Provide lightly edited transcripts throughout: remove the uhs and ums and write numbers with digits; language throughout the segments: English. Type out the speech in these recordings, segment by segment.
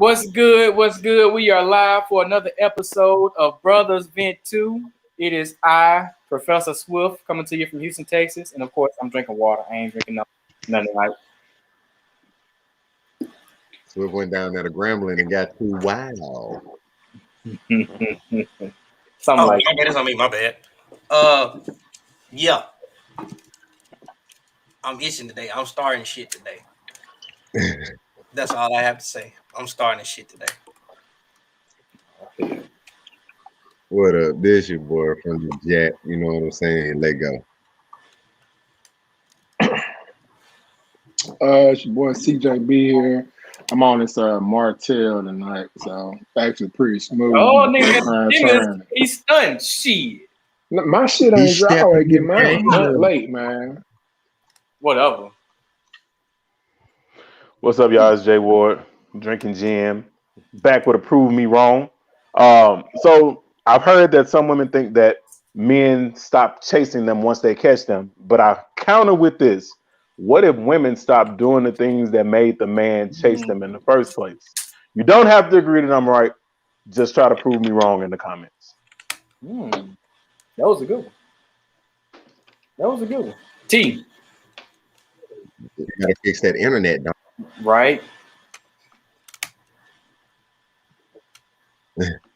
What's good? What's good? We are live for another episode of Brothers Vent 2. It is I, Professor Swift, coming to you from Houston, Texas. And of course, I'm drinking water. I ain't drinking nothing like Swift went down there to Grambling and got too wild. something like my bad. It's on me. My bad. Yeah. I'm itching today. I'm starting shit today. That's all I have to say. I'm starting shit today. What up? This your boy from the Jet. You know what I'm saying? Let go. It's your boy CJB here. I'm on this Martell tonight, so actually pretty smooth. Oh, nigga, he's stunned. Shit. My shit ain't dry. I always get mine late, man. Whatever. What's up, y'all? It's Jay Ward, drinking gin, back with a prove me wrong. So I've heard that some women think that men stop chasing them once they catch them, but I counter with this. What if women stop doing the things that made the man chase them in the first place? You don't have to agree that I'm right. Just try to prove me wrong in the comments. That was a good one. T. You gotta fix that internet, dog. Right.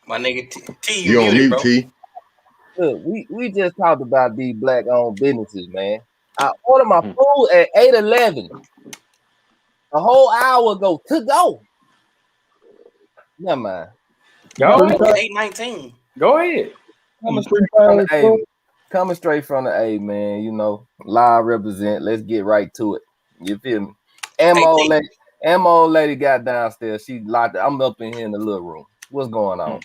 My nigga T, You on mute, bro. T? Look, we just talked about these black-owned businesses, man. I ordered my food at 8:11, a whole hour ago to go. Never mind. Go ahead. 8:19. Go ahead. Coming straight from the A, man. You know, live represent. Let's get right to it. You feel me? Ammo lady got downstairs. She locked it. I'm up in here in the little room. What's going on?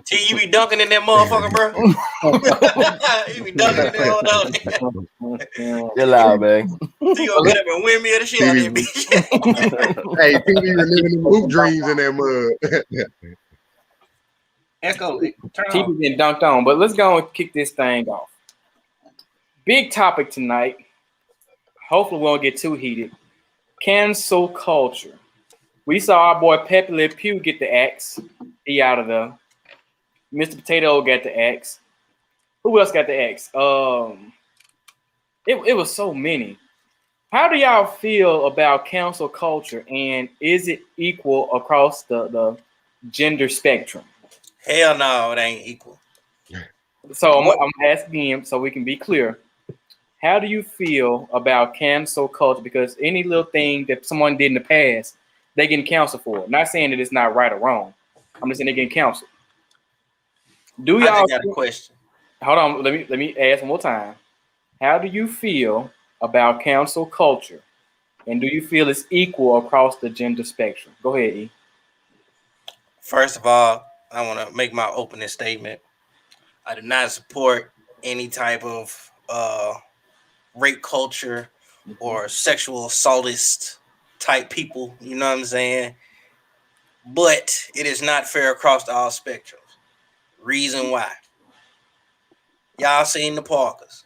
T, you be dunking in that motherfucker, bro. You be dunking in that. Chill out, man. T gonna get up and win me the shit out of that bitch. Hey, T be living them hoop dreams in that mud. Echo, turn T on. getting dunked on, but let's go and kick this thing off. Big topic tonight. Hopefully we won't get too heated. Cancel culture. We saw our boy Pepe Le Pew get the axe. He out of there. Mr. Potato got the axe. Who else got the axe? It was so many. How do y'all feel about cancel culture, and is it equal across the gender spectrum? Hell no, it ain't equal. So I'm asking him so we can be clear. How do you feel about cancel culture? Because any little thing that someone did in the past, they getting canceled for it. Not saying that it's not right or wrong. I'm just saying they getting canceled. Do y'all? I just got a question. Hold on. Let me ask one more time. How do you feel about cancel culture, and do you feel it's equal across the gender spectrum? Go ahead, E. First of all, I want to make my opening statement. I do not support any type of rape culture or sexual assaultist type people. You know what I'm saying? But it is not fair across all spectrums. Reason why. Y'all seen the Parkers.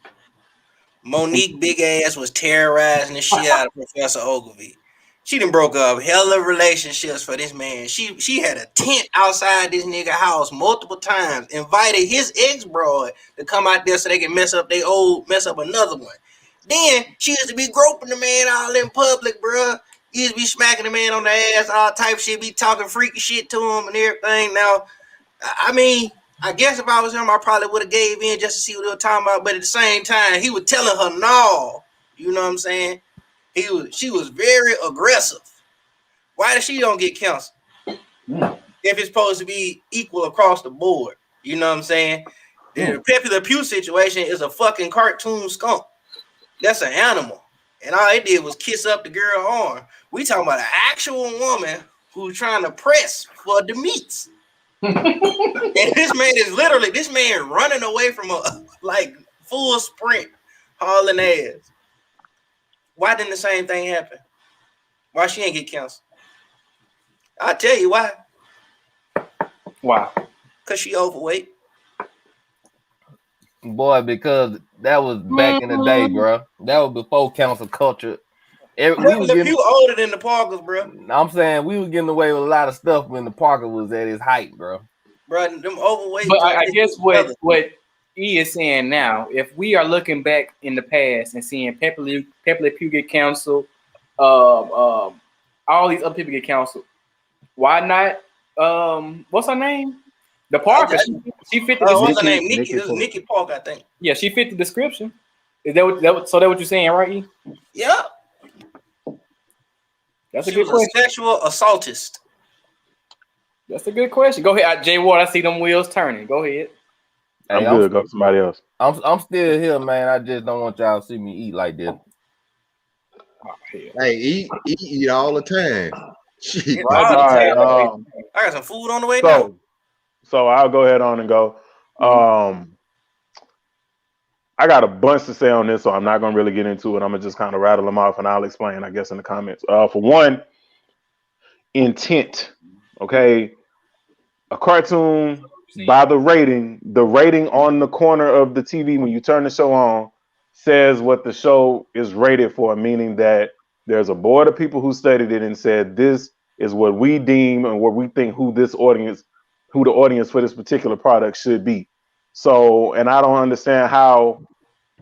Monique big ass was terrorizing the shit out of Professor Ogilvy. She done broke up hella relationships for this man. She had a tent outside this nigga house multiple times, invited his ex-broad to come out there so they can mess up another one. Then she used to be groping the man all in public, bruh. Used to be smacking the man on the ass, all type of shit, be talking freaky shit to him and everything. Now, I mean, I guess if I was him, I probably would have gave in just to see what they were talking about. But at the same time, he was telling her no. You know what I'm saying? She was very aggressive. Why does she don't get canceled? If it's supposed to be equal across the board. You know what I'm saying? The Pepe Le Pew situation is a fucking cartoon skunk. That's an animal. And all it did was kiss up the girl's arm. We talking about an actual woman who's trying to press for the meats. And this man running away from a full sprint, hauling ass. Why didn't the same thing happen? Why she ain't get canceled? I'll tell you why. Why? Because she overweight. Boy, because that was back in the day, bro. That was before cancel culture We was The getting, few older than the Parkers, bro. I'm saying we was getting away with a lot of stuff when the Parker was at his height, bro. Bro, them overweight. But I guess what E is saying now, if we are looking back in the past and seeing Pepe Le Pew get canceled, all these other people get canceled, why not? What's her name? The Parker. She fit the what's her description. name? Nikki. Nikki It was Park. Nikki Park, I think. Yeah, she fit the description. Is that what you're saying, right? E? Yeah. That's a She good was a question. sexual assaultist. That's a good question. Go ahead, Jay Ward. I see them wheels turning. Go ahead. I'm Hey, good. Go to somebody else. I'm still here, man. I just don't want y'all to see me eat like this. Oh, hell. Hey, eat all the time. Shit. All All right. I got some food on the way now. So I'll go ahead on and go. I got a bunch to say on this, so I'm not gonna really get into it. I'm gonna just kind of rattle them off, and I'll explain, I guess, in the comments. For one, intent. Okay, a cartoon by the rating on the corner of the TV when you turn the show on says what the show is rated for, meaning that there's a board of people who studied it and said this is what we deem and what we think who the audience for this particular product should be. So, and I don't understand how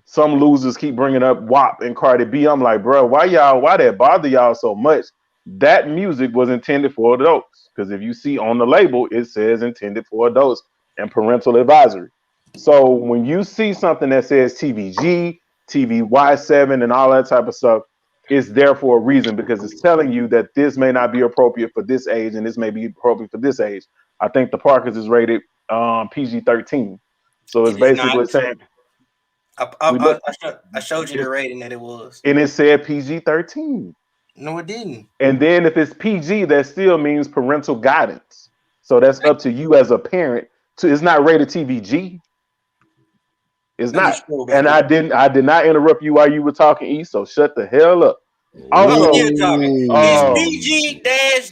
some losers keep bringing up WAP and Cardi B. I'm like, bro, why that bother y'all so much? That music was intended for adults, because if you see on the label, it says intended for adults and parental advisory. So when you see something that says TVG, TVY7, and all that type of stuff, it's there for a reason, because it's telling you that this may not be appropriate for this age and this may be appropriate for this age. I think the Parkers is rated PG-13. So it's basically saying I showed you the rating that it was. and it said PG-13. No, it didn't. And then if it's PG, that still means parental guidance. So that's up to you as a parent. It's not rated TVG. It's not. And I did not interrupt you while you were talking, E. So shut the hell up. Also, it's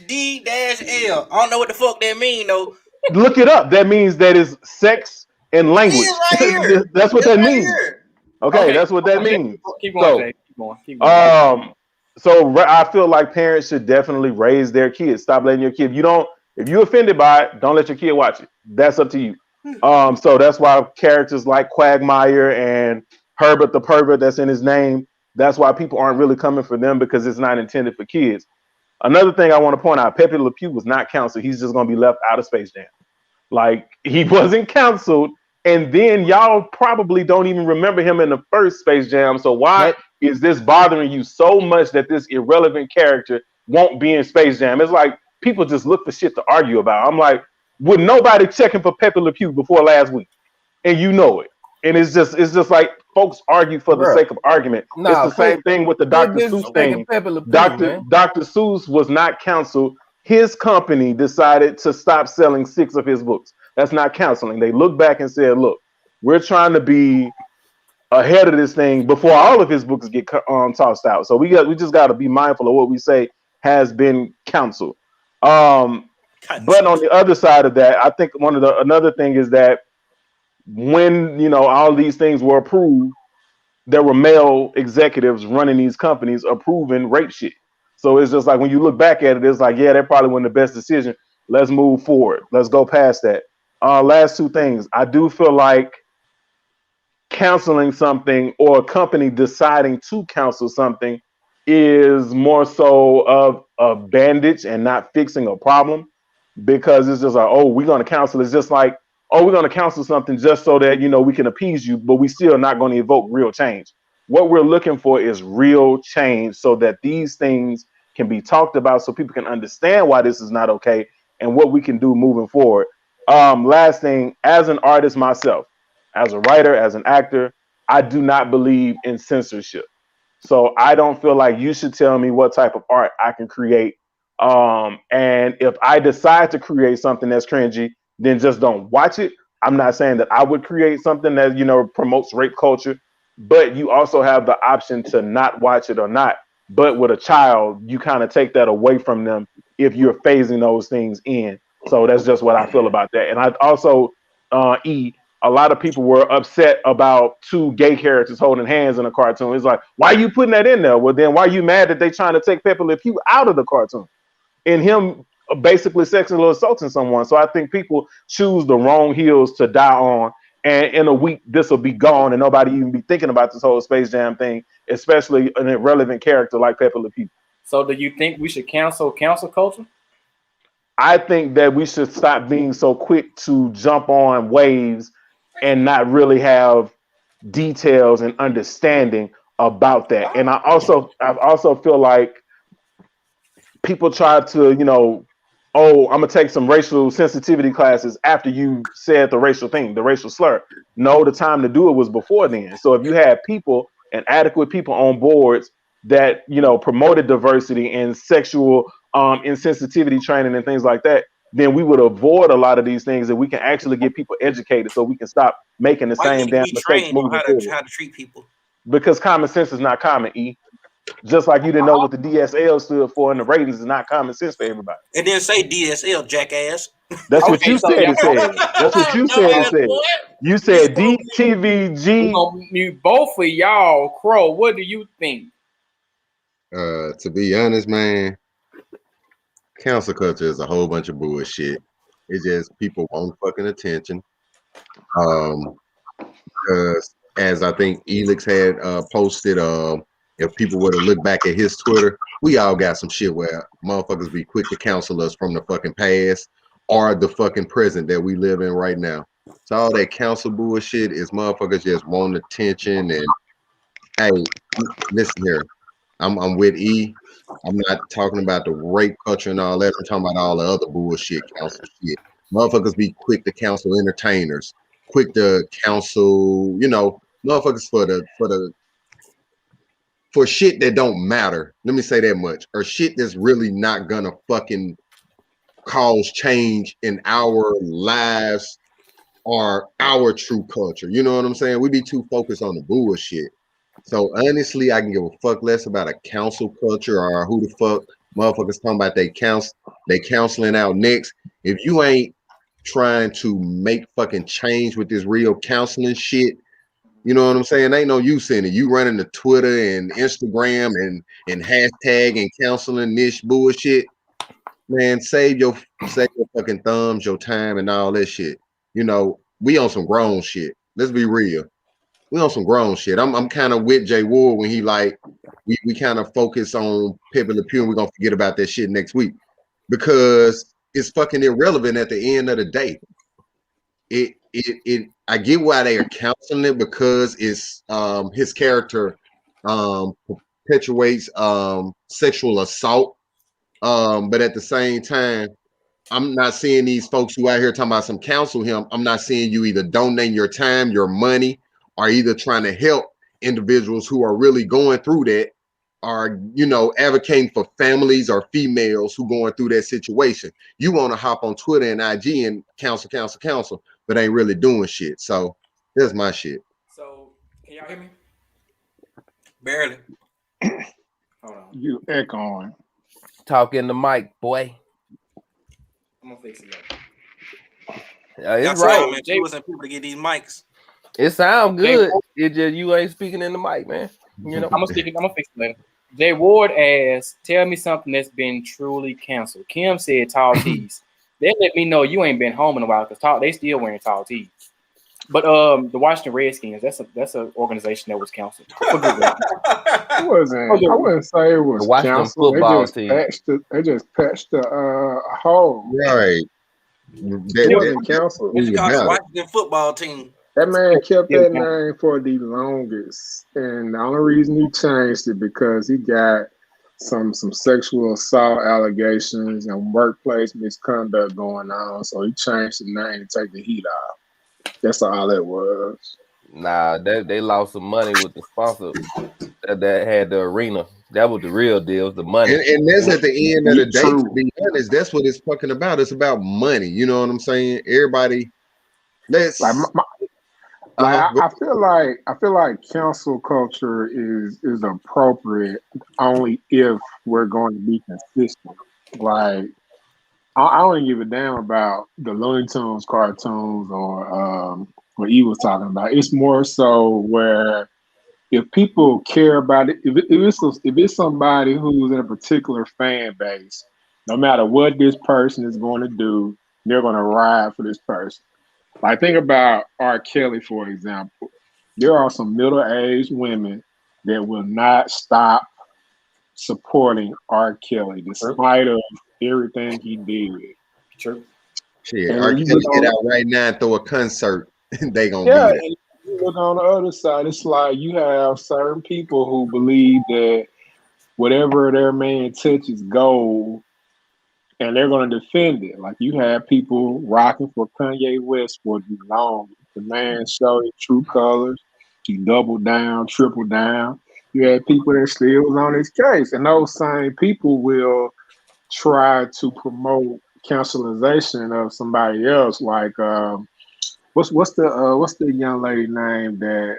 PG-D-L. I don't know what the fuck that mean though. Look it up. That means that is sex and language. Right That's what that means. Okay, that's what that means. Keep going, Jay. Keep going. So I feel like parents should definitely raise their kids. Stop letting your kid. If you're offended by it, don't let your kid watch it. That's up to you. So that's why characters like Quagmire and Herbert the Pervert, that's in his name, that's why people aren't really coming for them, because it's not intended for kids. Another thing I want to point out, Pepe Le Pew was not canceled. He's just going to be left out of Space Jam. Like, he wasn't canceled. And then y'all probably don't even remember him in the first Space Jam. So why is this bothering you so much that this irrelevant character won't be in Space Jam? It's like people just look for shit to argue about. I'm like, would nobody checking for Pepe Le Pew before last week? And you know it. And it's just like folks argue for the sake of argument. It's the same thing with the Dr. Seuss thing. Dr. Seuss was not canceled. His company decided to stop selling 6 of his books. That's not counseling. They looked back and said, look, we're trying to be ahead of this thing before all of his books get tossed out. So we just got to be mindful of what we say has been counseled. But on the other side of that, I think another thing is that when all these things were approved, there were male executives running these companies approving rape shit. So it's just like when you look back at it, it's like, yeah, that probably wasn't the best decision. Let's move forward. Let's go past that. Last 2 things. I do feel like canceling something or a company deciding to cancel something is more so of a bandage and not fixing a problem, because it's just like, oh, we're going to cancel. It's just like, oh, we're going to cancel something just so that, we can appease you, but we still not going to evoke real change. What we're looking for is real change so that these things can be talked about so people can understand why this is not okay and what we can do moving forward. Last thing, as an artist myself, as a writer, as an actor, I do not believe in censorship. So I don't feel like you should tell me what type of art I can create. And if I decide to create something that's cringy, then just don't watch it. I'm not saying that I would create something that, promotes rape culture, but you also have the option to not watch it or not. But with a child, you kind of take that away from them if you're phasing those things in. So that's just what I feel about that. And I also, a lot of people were upset about two gay characters holding hands in a cartoon. It's like, why are you putting that in there? Well, then why are you mad that they trying to take Pepe Le Pew out of the cartoon and him basically sexually assaulting someone? So I think people choose the wrong heels to die on. And in a week, this will be gone and nobody even be thinking about this whole Space Jam thing, especially an irrelevant character like Pepe Le Pew. So do you think we should cancel culture? I think that we should stop being so quick to jump on waves and not really have details and understanding about that. And I also feel like people try to, oh, I'm gonna take some racial sensitivity classes after you said the racial thing, the racial slur. No, the time to do it was before then. So if you had people and adequate people on boards that promoted diversity and sexual insensitivity training and things like that, then we would avoid a lot of these things and we can actually get people educated so we can stop making the same damn mistakes moving forward. How to treat people. Because common sense is not common, E. Just like you didn't know what the DSL stood for and the ratings is not common sense for everybody. It didn't say DSL, jackass. That's what you said it said. That's what you said it said. You said DTVG. Both of y'all, Crow, what do you think? To be honest, man, cancel culture is a whole bunch of bullshit. It's just people want fucking attention. Because as I think Elix had posted, if people were to look back at his Twitter, we all got some shit where motherfuckers be quick to cancel us from the fucking past or the fucking present that we live in right now. So all that cancel bullshit is motherfuckers just want attention. And hey, listen here, I'm with E. I'm not talking about the rape culture and all that. I'm talking about all the other bullshit counsel shit. Motherfuckers be quick to counsel entertainers, quick to counsel, motherfuckers for shit that don't matter. Let me say that much. Or shit that's really not gonna fucking cause change in our lives or our true culture. You know what I'm saying? We be too focused on the bullshit. So honestly, I can give a fuck less about a council culture or who the fuck motherfuckers talking about they counseling out next. If you ain't trying to make fucking change with this real counseling shit, you know what I'm saying? Ain't no use in it. You running the Twitter and Instagram and hashtag and counseling this bullshit. Man, save your fucking thumbs, your time, and all that shit. We on some grown shit. Let's be real. We on some grown shit. I'm kind of with Jay Ward when he like we kind of focus on Pepe Le Pew and we're gonna forget about that shit next week because it's fucking irrelevant at the end of the day. I get why they are counseling it because it's his character perpetuates sexual assault. But at the same time, I'm not seeing these folks who out here talking about some counsel him. I'm not seeing you either donating your time, your money, or either trying to help individuals who are really going through that, or advocating for families or females who going through that situation. You want to hop on Twitter and IG and counsel, but ain't really doing shit. So that's my shit. So can y'all hear me? Barely. Hold on. You echoing. Talk in the mic, boy. I'm gonna fix it up. It's right. Man, Jay wasn't people to get these mics. It sounds good. It just you ain't speaking in the mic, man. I'm gonna fix it later. Jay Ward asks, tell me something that's been truly canceled. Kim said tall tees. They let me know you ain't been home in a while because they still wearing tall tees. But the Washington Redskins, that's an organization that was canceled. It wasn't. I wouldn't say it was The Washington canceled. football team. They just patched the hole. Right. It wasn't canceled. It's called the Washington football team. That man kept that name for the longest, and the only reason he changed it because he got some sexual assault allegations and workplace misconduct going on. So he changed the name to take the heat off. That's all it was. Nah, they lost some money with the sponsor that had the arena. That was the real deal, the money. And that's at the end of the day, to be honest, that's what it's fucking about. It's about money. You know what I'm saying? Everybody, let's I feel like cancel culture is appropriate only if we're going to be consistent. Like I don't give a damn about the Looney Tunes cartoons or what he was talking about. It's more so where if people care about it, if it's somebody who's in a particular fan base, no matter what this person is going to do, they're going to ride for this person. Like think about R. Kelly, for example. There are some middle-aged women that will not stop supporting R. Kelly despite of everything he did. True. Shit, And R. when you Kelly look get on- out right now and throw a concert. They gonna Yeah, be there. and you look on the other side, it's like you have certain people who believe that whatever their man touches gold, and they're going to defend it. Like you have people rocking for Kanye West for the longest. The man showed his true colors. He doubled down, tripled down. You had people that still was on his case, and those same people will try to promote cancelization of somebody else. Like what's the young lady name that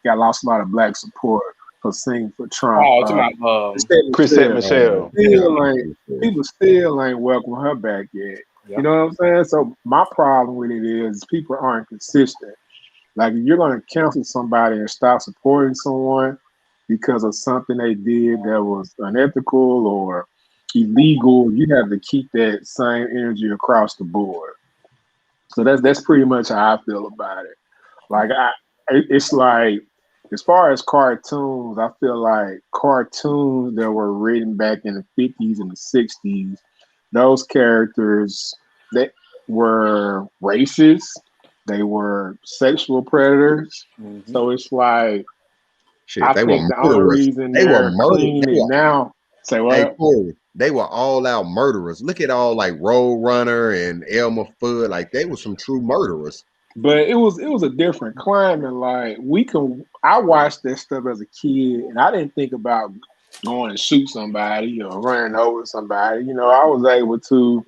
got lost a lot of black support for singing for Trump? Oh, talking about Chrisette Michelle. People still ain't welcome her back yet. Yeah. You know what I'm saying? So my problem with it is people aren't consistent. Like if you're going to cancel somebody and stop supporting someone because of something they did that was unethical or illegal, you have to keep that same energy across the board. So that's pretty much how I feel about it. Like it's like as far as cartoons, I feel like cartoons that were written back in the 50s and the 60s, those characters that were racist, they were sexual predators. Mm-hmm. So it's like Shit, I they think were the only murderers. reason They were they're murderers. cleaning it now. Say what? Hey, Corey, they were all out murderers. Look at all like Road Runner and Elmer Fudd. Like they were some true murderers. But it was a different climate. Like I watched that stuff as a kid, and I didn't think about going to shoot somebody or running over somebody. You know, I was able to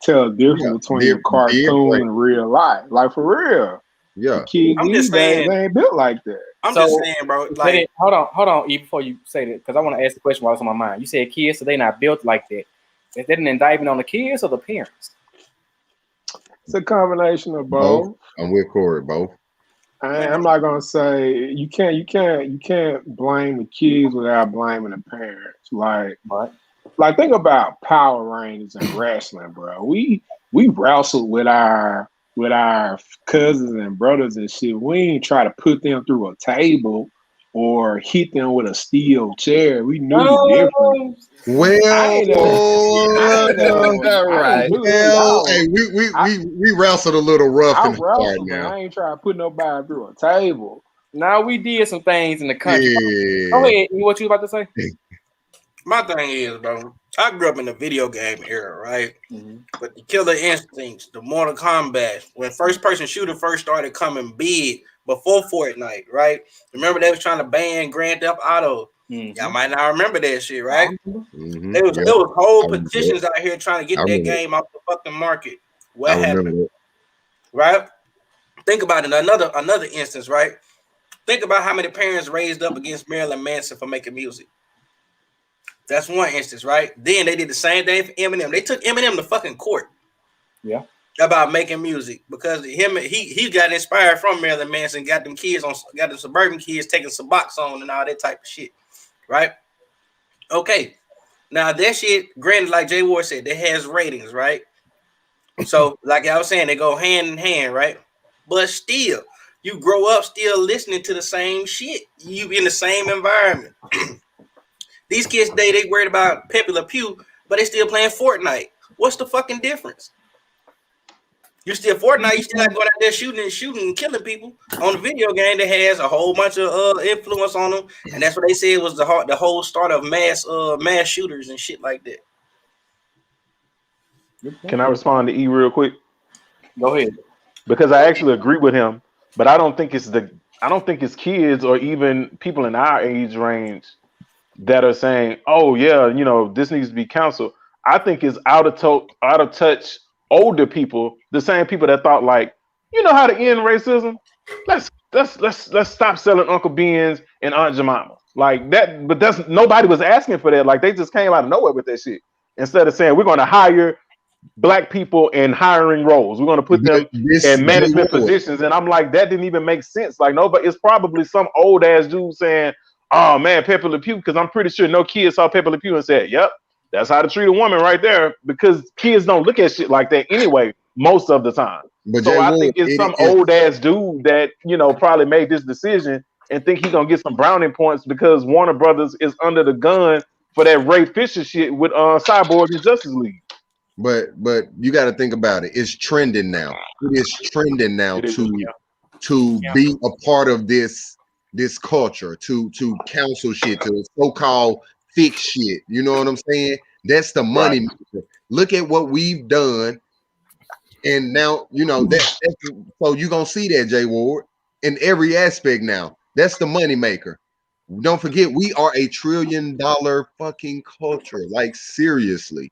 tell the difference between a cartoon and real life. Like for real. Yeah. The kids I'm these just days saying- they ain't built like that. I'm So- just saying, bro. Like, hold on, E, before you say that, because I want to ask the question while it's on my mind. You said kids, so they not built like that. Is that an indictment on the kids or the parents? It's a combination of both. I'm with Corey, both. I'm not gonna say you can't blame the kids without blaming the parents. Like think about Power Rangers and wrestling, bro. We wrestled with our cousins and brothers and shit. We ain't try to put them through a table or hit them with a steel chair. We knew the difference. We wrestled a little rough I in the start wrestled, now. but I ain't trying to put nobody through a table. Now we did some things in the country. Yeah. Go ahead, E, what you about to say? my thing is, bro, I grew up in the video game era, right? Mm-hmm. But the Killer Instincts, the Mortal Kombat, when first person shooter first started coming big before Fortnite, right? Remember they was trying to ban Grand Theft Auto. Mm-hmm. Y'all might not remember that shit, right? Mhm. There was Yep. whole I remember petitions out here trying to get I that remember game off the fucking market. What I happened? remember that. Right? Think about it. Another instance, right? Think about how many parents raised up against Marilyn Manson for making music. That's one instance, right? Then they did the same thing for Eminem. They took Eminem to fucking court. Yeah. About making music because he got inspired from Marilyn Manson, got them suburban kids taking Suboxone and all that type of shit, right? Okay, now that shit, granted, like Jay Ward said, that has ratings, right? So, like I was saying, they go hand in hand, right? But still, you grow up still listening to the same shit. You in the same environment. These kids today, they worried about Pepe Le Pew, but they still playing Fortnite. What's the fucking difference? You still Fortnite, you still like going out there shooting and killing people on a video game that has a whole bunch of influence on them, and that's what they said was the whole start of mass shooters and shit like that. Can I respond to E real quick? Go ahead. Because I actually agree with him, but I don't think it's kids or even people in our age range that are saying, "Oh yeah, this needs to be counseled." I think it's out of touch older people, the same people that thought like, how to end racism? Let's stop selling Uncle Ben's and Aunt Jemima like that. But nobody was asking for that. Like they just came out of nowhere with that shit. Instead of saying we're going to hire black people in hiring roles. We're going to put them This in management J Ward, positions. And I'm like, that didn't even make sense. Like, nobody, it's probably some old ass dude saying, oh man, Pepe Le Pew, because I'm pretty sure no kid saw Pepe Le Pew and said, yep, that's how to treat a woman right there. Because kids don't look at shit like that anyway, most of the time. but So J I Ward, think it's some old ass dude that, probably made this decision and think he gonna get some brownie points because Warner Brothers is under the gun for that Ray Fisher shit with Cyborg and Justice League. but you got to think about it. It's trending now. It is trending now It is, to be a part of this culture, to counsel shit, to so-called fix shit. You know what I'm saying? That's the money maker. Look at what we've done, and now that's so you're gonna see that, J Ward, in every aspect now. That's the money maker. Don't forget, we are a $1 trillion fucking culture. Like, seriously.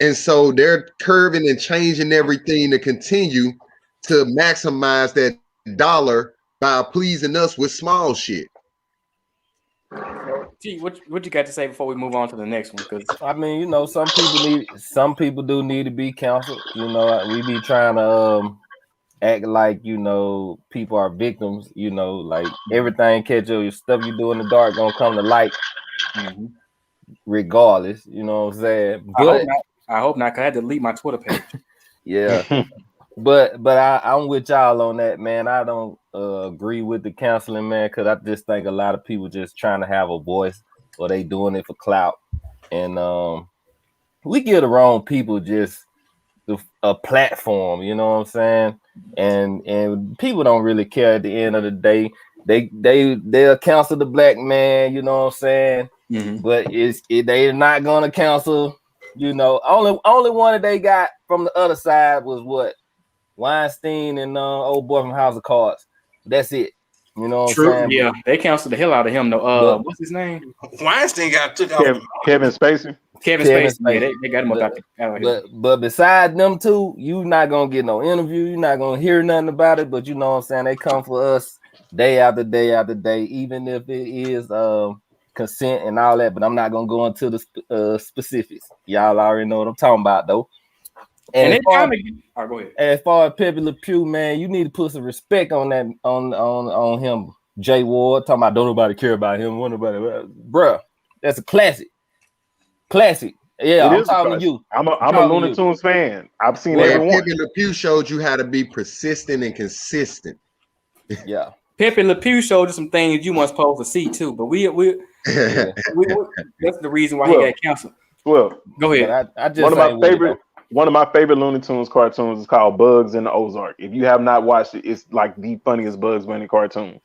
And so they're curving and changing everything to continue to maximize that dollar by pleasing us with small shit. T, what you got to say before we move on to the next one? Because I mean, some people do need to be counseled. We be trying to act like people are victims. Like everything catch your stuff you do in the dark gonna come to light, regardless. You know what I'm saying? But I hope not, cause I had to delete my Twitter page. yeah. But I'm with y'all on that, man. I don't agree with the counseling, man, because I just think a lot of people just trying to have a voice or they doing it for clout. And we give the wrong people just a platform, you know what I'm saying? And people don't really care at the end of the day. They'll counsel the black man, you know what I'm saying? But they're not gonna counsel, only one that they got from the other side was what? Weinstein and old boy from House of Cards. That's it. You know what I'm saying? Yeah, they canceled the hell out of him though. What's his name? Weinstein got took off. Kevin Spacey. Kevin Spacey. Yeah, they got him out here. But besides them two, you not gonna get no interview. You're not gonna hear nothing about it. But you know what I'm saying? They come for us day after day after day, even if it is consent and all that. But I'm not gonna go into the specifics. Y'all already know what I'm talking about though. And go ahead. As far as Pepe Le Pew, man, you need to put some respect on that on him, J Ward. Talking about don't nobody care about him, bruh. That's a classic. Yeah, I'm talking to you. I'm a Looney Tunes fan. I've seen everyone. Pepe Le Pew showed you how to be persistent and consistent. Yeah. Pepe Le Pew showed you some things you weren't supposed to see too, but we that's the reason why he got canceled. Well, go ahead. I just one of my favorite Looney Tunes cartoons is called Bugs in the Ozark. If you have not watched it, it's like the funniest Bugs Bunny cartoon.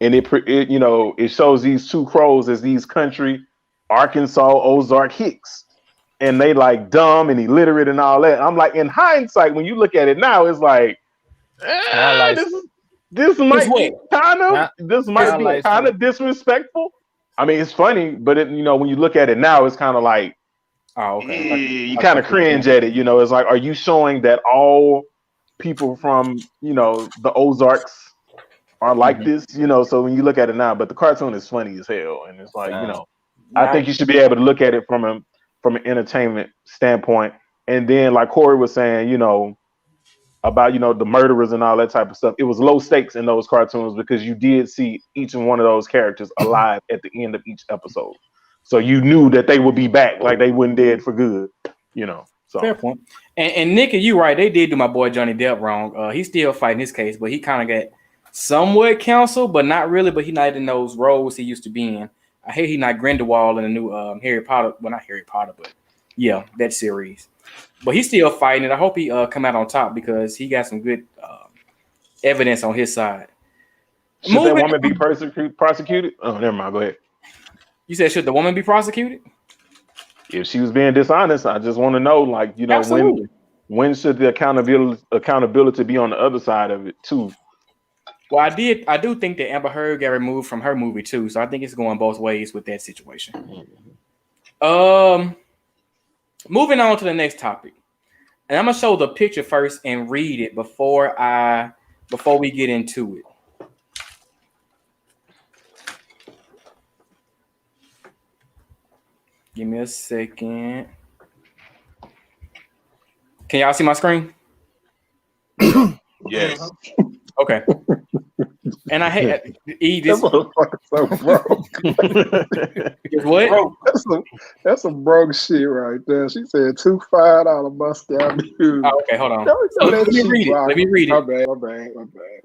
And it shows these two crows as these country Arkansas Ozark hicks. And they like dumb and illiterate and all that. I'm like, in hindsight, when you look at it now, it's like, this might be kind of disrespectful. I mean, it's funny, but when you look at it now, it's kind of like, oh, okay. You kind of cringe at it. It's like, are you showing that all people from the Ozarks are like this? So when you look at it now, but the cartoon is funny as hell, and it's like I think you should be able to look at it from an entertainment standpoint, and then like Corey was saying, about the murderers and all that type of stuff. It was low stakes in those cartoons because you did see each and one of those characters alive at the end of each episode. So you knew that they would be back, like they weren't dead for good, So fair point. And Nikki, you right. They did do my boy Johnny Depp wrong. He's still fighting his case, but he kind of got somewhat counseled, but not really. But he not in those roles he used to be in. I hear he not Grindelwald in the new Harry Potter. Well, not Harry Potter, but yeah, that series. But he's still fighting it. I hope he come out on top because he got some good evidence on his side. Should that woman be prosecuted? Oh, never mind. Go ahead. You said, should the woman be prosecuted? If she was being dishonest, I just want to know, like, when should the accountability be on the other side of it too? Well, I do think that Amber Heard got removed from her movie too, so I think it's going both ways with that situation. Moving on to the next topic, and I'm gonna show the picture first and read it before we get into it. Give me a second. Can y'all see my screen? Yes. Okay. And I had That this. motherfucker so broke. What? That's some broke shit right there. She said two $5 Moscow Mule. Oh, okay, hold on. No, So let me read it. Let me read it. My bad.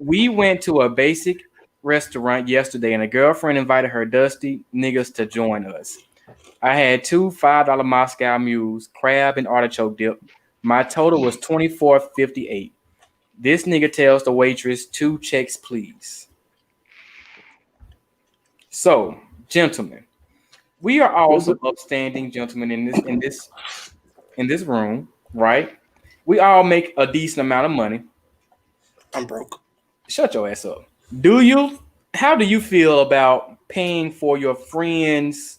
We went to a basic restaurant yesterday, and a girlfriend invited her dusty niggas to join us. I had two $5 Moscow Mules, crab and artichoke dip. My total was $24.58. This nigga tells the waitress, 2 checks, please. So, gentlemen, we are all some upstanding gentlemen in this room, right? We all make a decent amount of money. I'm broke. Shut your ass up. How do you feel about paying for your friends'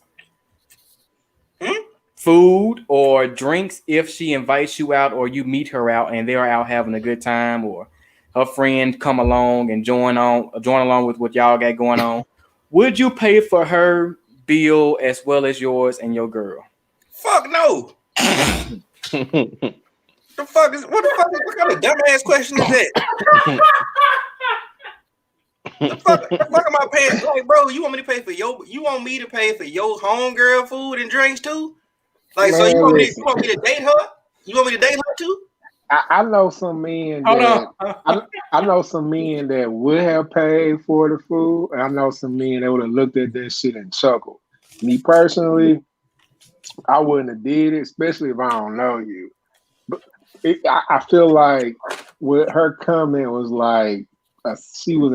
food or drinks if she invites you out or you meet her out and they're out having a good time, or her friend come along and join along with what y'all got going on? Would you pay for her bill as well as yours and your girl? Fuck no. What kind of dumbass question is that? The fuck am I paying? Like, bro, you want me to pay for your homegirl food and drinks too? Like, man, so you want me to date her? You want me to date her too? I know some men I know some men that would have paid for the food, and I know some men that would have looked at that shit and chuckled. Me personally, I wouldn't have did it, especially if I don't know you. But I feel like what her comment was like, she was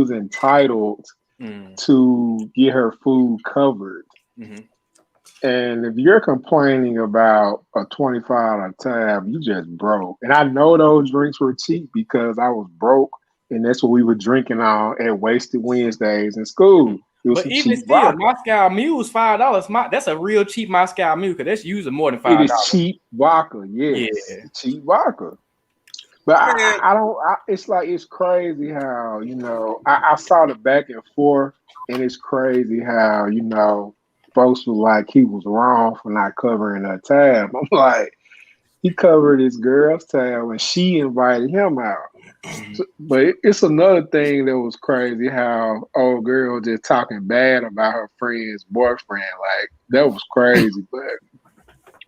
entitled to get her food covered. Mm-hmm. And if you're complaining about a $25 tab, you just broke. And I know those drinks were cheap because I was broke, and that's what we were drinking on at Wasted Wednesdays in school. But even still, vodka. Moscow Mule's $5. That's a real cheap Moscow Mule because that's usually more than $5. It is cheap vodka, yes. Yeah. Cheap vodka. But I don't. It's crazy how, I saw the back and forth, and it's crazy how, folks were like he was wrong for not covering her tab. I'm like, he covered his girl's tab when she invited him out. But it's another thing that was crazy how old girl just talking bad about her friend's boyfriend. Like, that was crazy. But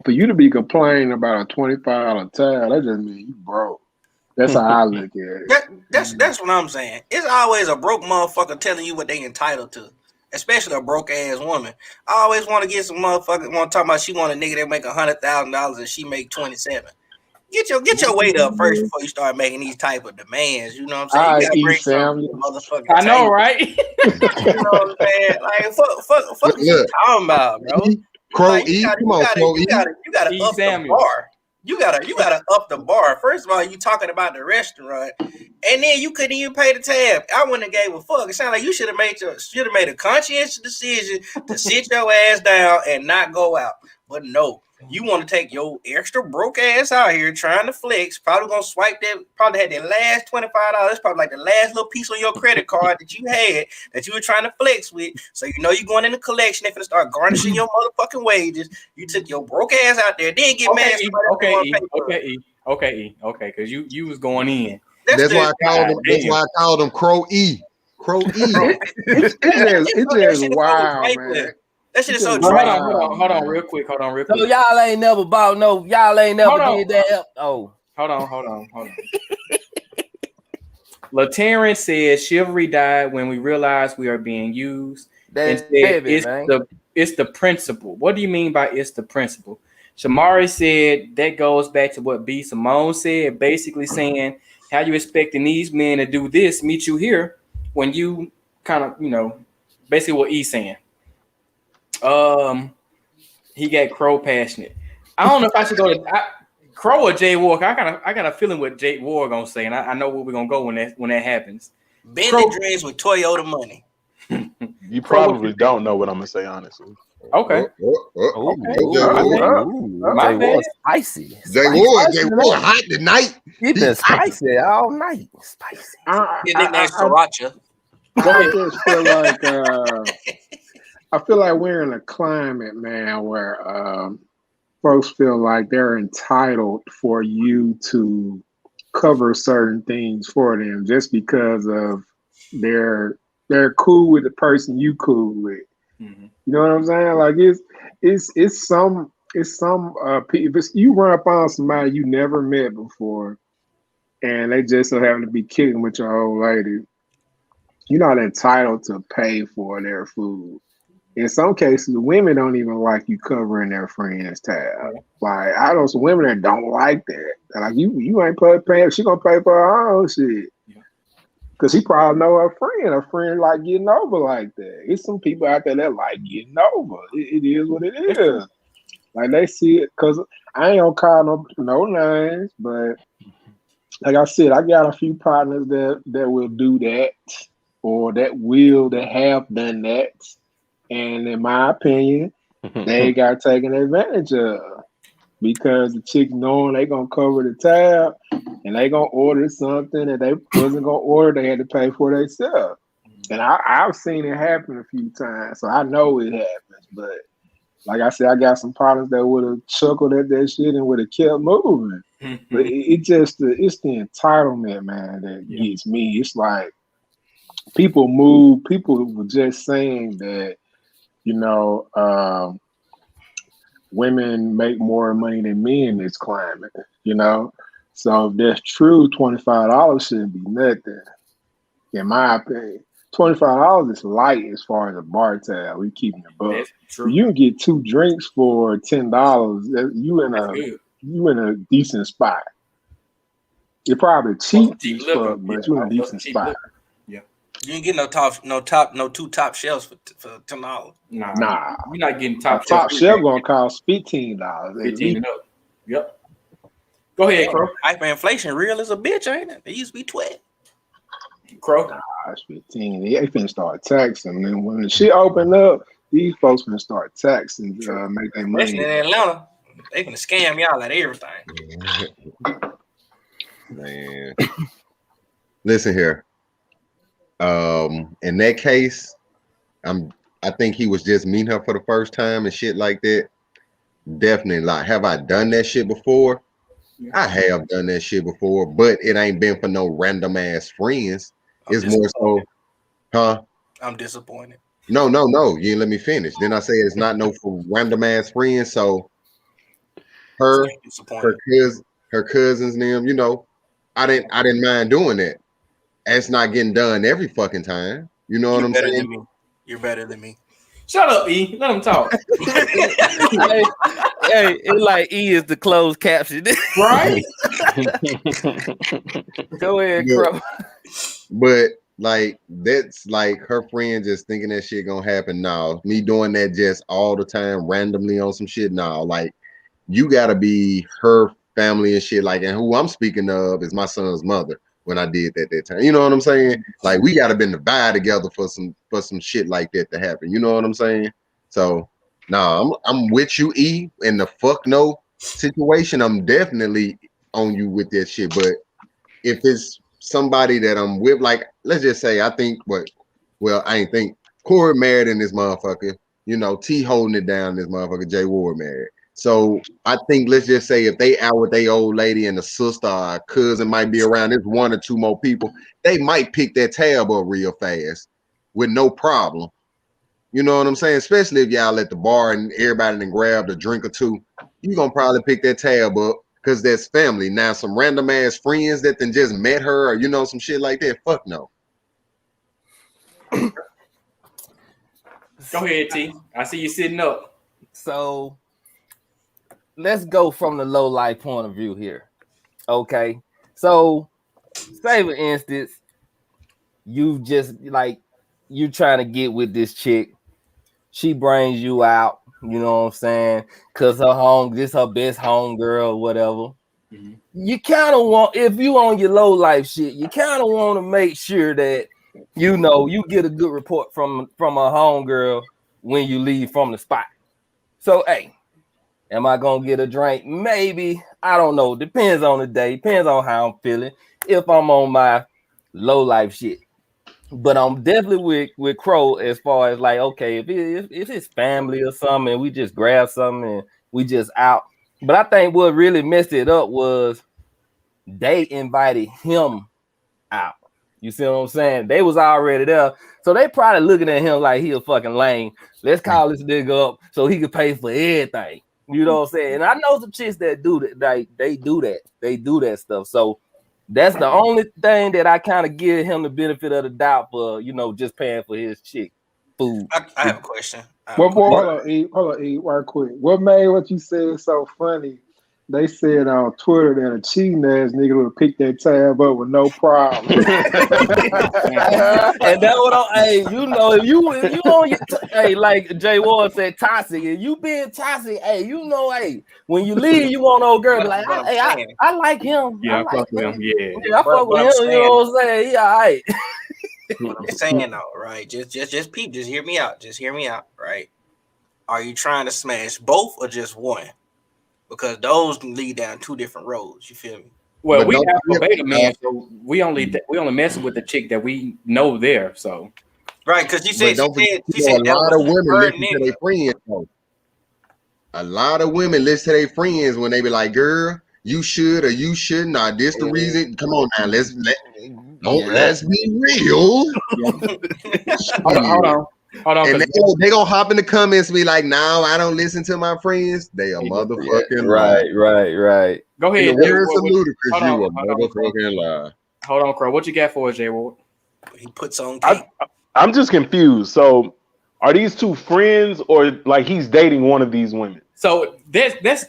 for you to be complaining about a $25 tab, that just means you broke. That's how I look at it. That's what I'm saying. It's always a broke motherfucker telling you what they entitled to, especially a broke ass woman. I always want to get some motherfucker want to talk about she want a nigga that make $100,000 and she make 27. Get your weight up first before you start making these type of demands. You know what I'm saying? You gotta bring something to the motherfucking I know, right? You know what I'm saying? Like, fuck what you talking about, bro? Crow E, come on, Crow E. You gotta up the bar. You gotta up the bar. First of all, you talking about the restaurant, and then you couldn't even pay the tab. I wouldn't have gave a fuck. It sounded like you should have made a conscientious decision to sit your ass down and not go out. But no, you want to take your extra broke ass out here trying to flex. Probably gonna swipe that. Probably had that last $25. Probably like the last little piece on your credit card that you had that you were trying to flex with. So you're going in the collection. They're gonna start garnishing your motherfucking wages. You took your broke ass out there. Then get mad. Okay, because you was going in. That's why I called him Crow E. Crow E. It's just wild, man. That shit is so dry. Hold on, real quick. So y'all ain't never bought y'all ain't never did that. Oh. Hold on. LaTerrence says chivalry died when we realized we are being used. It's the principle. What do you mean by it's the principle? Shamari said that goes back to what B. Simone said, basically saying, how you expecting these men to do this, meet you here, when you kind of, basically what E's saying. He got Crow passionate. I don't know if I should go to Crow or Jay Ward. I got a feeling what Jay Ward gonna say, and I know where we're gonna go when that happens. Bentley dreams with Toyota money. You probably don't know what I'm gonna say, honestly. Okay. My bad. Spicy. Jay Ward hot tonight. He been spicy all night. Spicy. His nickname's Sriracha. I just feel like I feel like we're in a climate, man, where folks feel like they're entitled for you to cover certain things for them just because of they're cool with the person you cool with. Mm-hmm. You know what I'm saying? Like it's some people. If you run up on somebody you never met before, and they just so happen to be kicking with your old lady, you're not entitled to pay for their food. In some cases, women don't even like you covering their friends' tab. Like I know some women that don't like that. They're like you ain't paying. She gonna pay for her own shit. Cause he probably know her friend. Her friend like getting over like that. It's some people out there that like getting over. It is what it is. Like they see it. Cause I ain't gonna call no names, but like I said, I got a few partners that will do that, or that have done that. And in my opinion, they got taken advantage of because the chicks knowing they gonna cover the tab and they gonna order something that they wasn't gonna order, they had to pay for themselves. And I've seen it happen a few times, so I know it happens. But like I said, I got some partners that would have chuckled at that shit and would have kept moving. But it's the entitlement, man, that gets me. It's like people were just saying that, women make more money than men in this climate, So if that's true, $25 shouldn't be nothing, in my opinion. $25 is light as far as a bar tab. We keeping it above. You can get 2 drinks for $10. You in a decent spot. You're probably cheap as fuck, but you're in a decent spot. You ain't get no two top shelves for $10. Nah, you're not getting top shelf gonna cost $15. $15 and up. Yep. Go ahead, Crow. Hyperinflation real as a bitch, ain't it? It used to be 12. Crow. Nah, it's 15. They finna start taxing. And when the shit open up, these folks finna start taxing to make their money. Especially in Atlanta, they finna scam y'all at everything. Man, listen here. In that case, I think he was just meeting her for the first time and shit like that. Definitely, like, have I done that shit before? I have done that shit before, but it ain't been for no random ass friends. It's more so, huh? I'm disappointed. No, you didn't let me finish. Then I say it's not no for random ass friends. So her cousins, them, I didn't mind doing that. It's not getting done every fucking time. You know what I'm saying? You're better than me. Shut up, E. Let him talk. Hey, it's like E is the closed caption. Right? Go ahead, Crow. But like, that's like her friend just thinking that shit gonna happen now. Me doing that just all the time randomly on some shit now. Like, you gotta be her family and shit. Like, and who I'm speaking of is my son's mother. When I did that time, you know what I'm saying? Like, we gotta been to buy together for some shit like that to happen. You know what I'm saying? So, I'm with you, E, in the fuck no situation. I'm definitely on you with that shit. But if it's somebody that I'm with, like, let's just say, I think I ain't think Corey married in this motherfucker. T holding it down. This motherfucker J Ward married. So I think, let's just say, if they out with their old lady and the sister or cousin might be around, there's 1 or 2 more people, they might pick that tab up real fast with no problem. You know what I'm saying? Especially if y'all at the bar and everybody then grabbed a drink or 2, you gonna probably pick that tab up because that's family. Now, some random ass friends that then just met her or some shit like that, fuck no. Go ahead, T. I see you sitting up. So let's go from the low life point of view here. Okay. So say for instance, you just you trying to get with this chick. She brings you out, you know what I'm saying? Cause this her best home girl, whatever. Mm-hmm. You kind of want, if you on your low life shit, you kind of want to make sure that you get a good report from a home girl when you leave from the spot. So hey, am I gonna get a drink? Maybe. I don't know. Depends on the day. Depends on how I'm feeling. If I'm on my low life shit. But I'm definitely with Crow as far as like, okay, if it's family or something and we just grab something and we just out, But I think what really messed it up was they invited him out. You see what I'm saying? They was already there. So they probably looking at him like he a fucking lame. Let's call this nigga up so he can pay for everything. You know what I'm saying? And I know some chicks that do that. Like they do that. They do that stuff. So that's the only thing that I kind of give him the benefit of the doubt for, you know, just paying for his chick food. I have a question. Hold on, E, right quick. What made what you said so funny? They said on Twitter that a cheating ass nigga would pick that tab up with no problem. And that's what hey, you know, if you on your hey, like Jay Ward said, toxic, and you being toxic, hey, you know, hey, when you leave, you want old girl be like, I like him. Yeah, I fuck with him. Yeah. I fuck with him, you know what I'm saying? Yeah, all right. What I'm saying though, right? Just peep, just hear me out. Just hear me out, right? Are you trying to smash both or just one? Because those can lead down two different roads. You feel me? Well, But we don't have a forget- beta man, so we only messing with the chick that we know there. So Right, because you But said don't forget, she said a that lot of was women her listen to nigga. their friends. Though. A lot of women listen to their friends when they be like, "Girl, you should or you shouldn't." Nah, this the reason. Come on now, let's be real. hold on. And 'Cause they gonna hop in the comments and be like, "No, I don't listen to my friends." They a motherfucking lie. Right. go In ahead. the Jay words of Ward. Ludacris, hold you a on, hold on. motherfucking lie. Hold on, Crow. What you got for us, Jay Ward? He puts on cake. I'm just confused. So, are these two friends, or like he's dating one of these women? So that's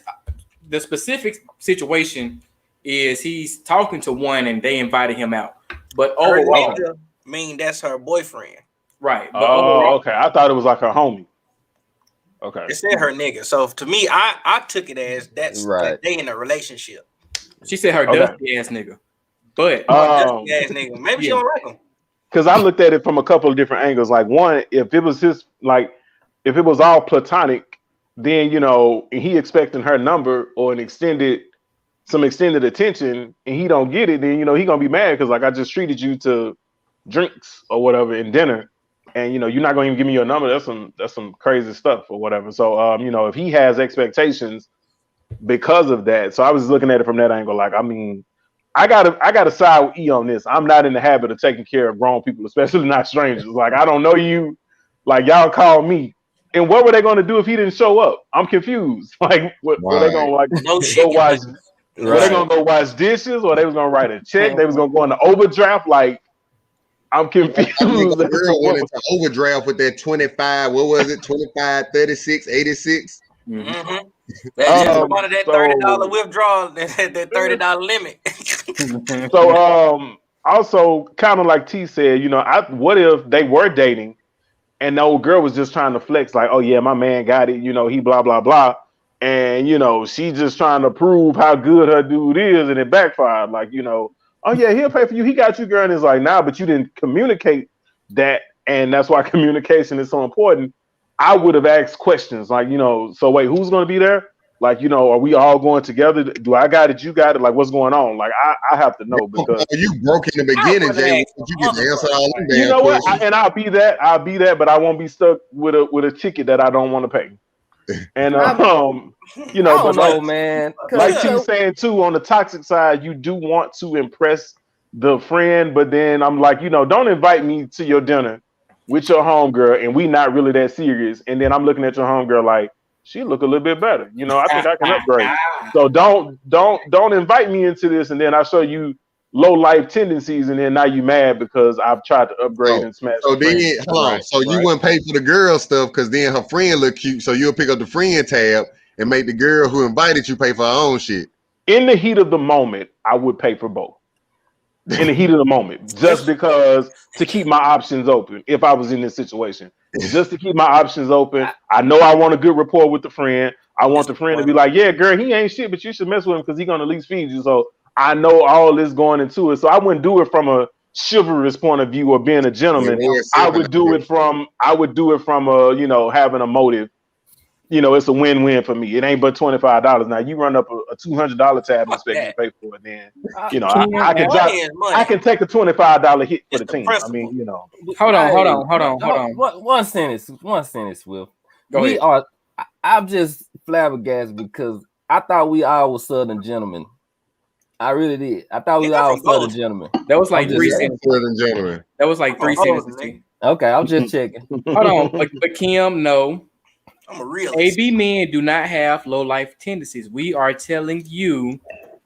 the specific situation is he's talking to one and they invited him out. But Her overall, nigga mean that's her boyfriend. right. But Oh, overall, okay. I thought it was like her homie. Okay. It said her nigga. So to me, I took it as that's Right. that they in a relationship. she said her Okay. dusty ass nigga. But Um, Dusty ass nigga. Maybe she yeah. don't like him. because I looked at it from a couple of different angles. Like one, if it was his, like if it was all platonic, then you know he expecting her number or some extended attention, and he don't get it, then you know he gonna be mad because like I just treated you to drinks or whatever and dinner, and you know you're not gonna even give me your number. That's some crazy stuff or whatever. So you know if he has expectations because of that, so I was looking at it from that angle. Like I mean. I gotta side with E on this. I'm not in the habit of taking care of grown people, especially not strangers. Like I don't know you, like y'all call me. And what were they gonna do if he didn't show up? I'm confused. Like what were they gonna like No go shit. watch? Were they gonna go wash dishes, or they was gonna write a check? They was gonna go into overdraft. Like I'm confused. I think the girl went into overdraft with that 25. What was it? 25, 36, 86. Mm-hmm. That's just part of that so- $30 withdrawal, that $30 limit. So also kind of like T said, you know, what if they were dating and the old girl was just trying to flex, like, oh yeah, my man got it, you know, he blah blah blah, and you know, she just trying to prove how good her dude is, and it backfired. Like, you know, oh yeah, he'll pay for you, he got you, girl, and it's like, nah, but you didn't communicate that, and that's why communication is so important. I would have asked questions like, you know, so wait, who's going to be there? Like, you know, are we all going together? Do I got it? You got it? Like, what's going on? Like, I have to know because You broke in the beginning, Jay. You get to answer all them damn you know what? questions. I'll be that, but I won't be stuck with a ticket that I don't want to pay. And you know, I but don't know, man. like T's saying too, on the toxic side, you do want to impress the friend, but then I'm like, you know, don't invite me to your dinner with your homegirl, and we not really that serious. And then I'm looking at your homegirl like, she look a little bit better. You know, I think I can upgrade. So don't invite me into this, and then I show you low life tendencies, and then now you mad because I've tried to upgrade and smash. So the then, friend. hold on. So you wouldn't pay for the girl stuff because then her friend look cute. So you'll pick up the friend tab and make the girl who invited you pay for her own shit. In the heat of the moment, I would pay for both. In the heat of the moment, just because to keep my options open. If I was in this situation, just to keep my options open. I know I want a good rapport with the friend. I want the friend to be like, yeah, girl, he ain't shit, but you should mess with him because he's gonna at least feed you. So I know all this going into it. So I wouldn't do it from a chivalrous point of view or being a gentleman. I would do it from a, you know, having a motive. You know, it's a win-win for me. It ain't but $25. Now you run up a $200 tab and expect me to pay for it. Then you know, I can take a $25 hit for the team. I mean, you know. Hold on. One sentence, Will. Go ahead. I'm just flabbergasted because I thought we all were Southern gentlemen. I really did. I thought we Yeah, all from Southern both. gentlemen. That was like I'm just three saying. sentences. Ladies and gentlemen. That was like three Oh, sentences. nigga. Okay, I'm just checking. Hold on, but Kim, no. I'm a realist. AB men do not have low life tendencies. We are telling you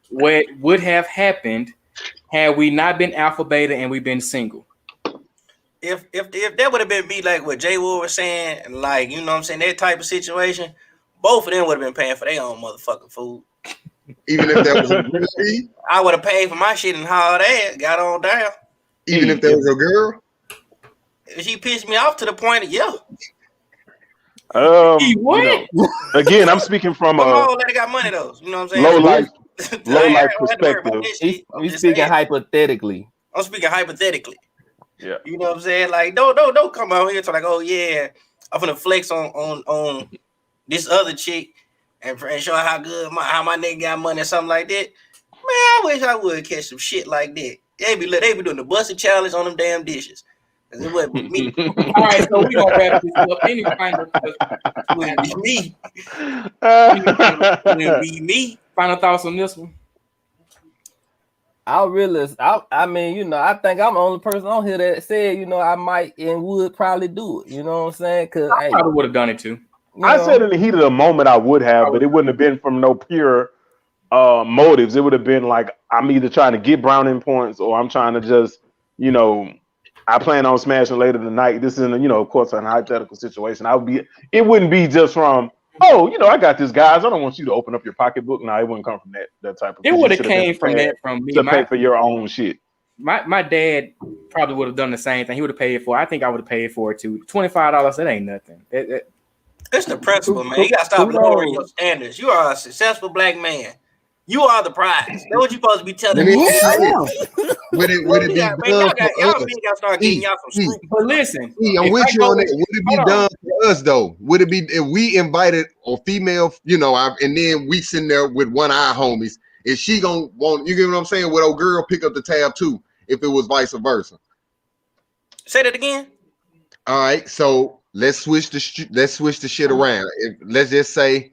what would have happened had we not been alpha beta and we've been single. If that would have been me, like what Jay Wood was saying, and like, you know what I'm saying, that type of situation, both of them would have been paying for their own motherfucking food. Even if that was a girl, I would have paid for my shit and hauled ass, got on down. even if that was a girl. If she pissed me off to the point of What? You know, again, I'm speaking from but my a old lady got money though. You know what I'm saying? low life I ain't perspective. We speaking hypothetically. I'm speaking hypothetically. Yeah. You know what I'm saying? Like, don't come out here to like, oh yeah, I'm gonna flex on this other chick and show her how good how my nigga got money or something like that. Man, I wish I would catch some shit like that. They be doing the busted challenge on them damn dishes. Cause it wasn't with me. All right, so we gonna wrap this up. Any final It wouldn't be me. Uh, It wouldn't be me. final thoughts on this one? I mean, you know, I think I'm the only person on here that said, you know, I might and would probably do it. You know what I'm saying? Cause I probably would have done it too. I said in the heat of the moment I would have, but it wouldn't have been from no pure motives. It would have been like I'm either trying to get browning points or I'm trying to just, you know, I plan on smashing later tonight. This isn't, you know, of course, an hypothetical situation. It wouldn't be just from, oh, you know, I got this, guys. I don't want you to open up your pocketbook. No, it wouldn't come from that type of. It would have came from that from me. To pay for your own shit. My dad probably would have done the same thing. He would have paid for it. I think I would have paid for it too. $25, that ain't nothing. It's the principle, man. You gotta stop lowering your standards. You are a successful black man. You are the prize. That's what you supposed to be telling me. Would it be done Y'all for us? gotta start getting y'all some scruples. But listen, I'm with you on that. Would it be done for us though? Would it be if we invited a female, you know, and then we sitting there with one eye homies? Is she gonna want? You get what I'm saying? Would old girl pick up the tab too? If it was vice versa? Say that again. All right, so let's switch the shit around. Let's just say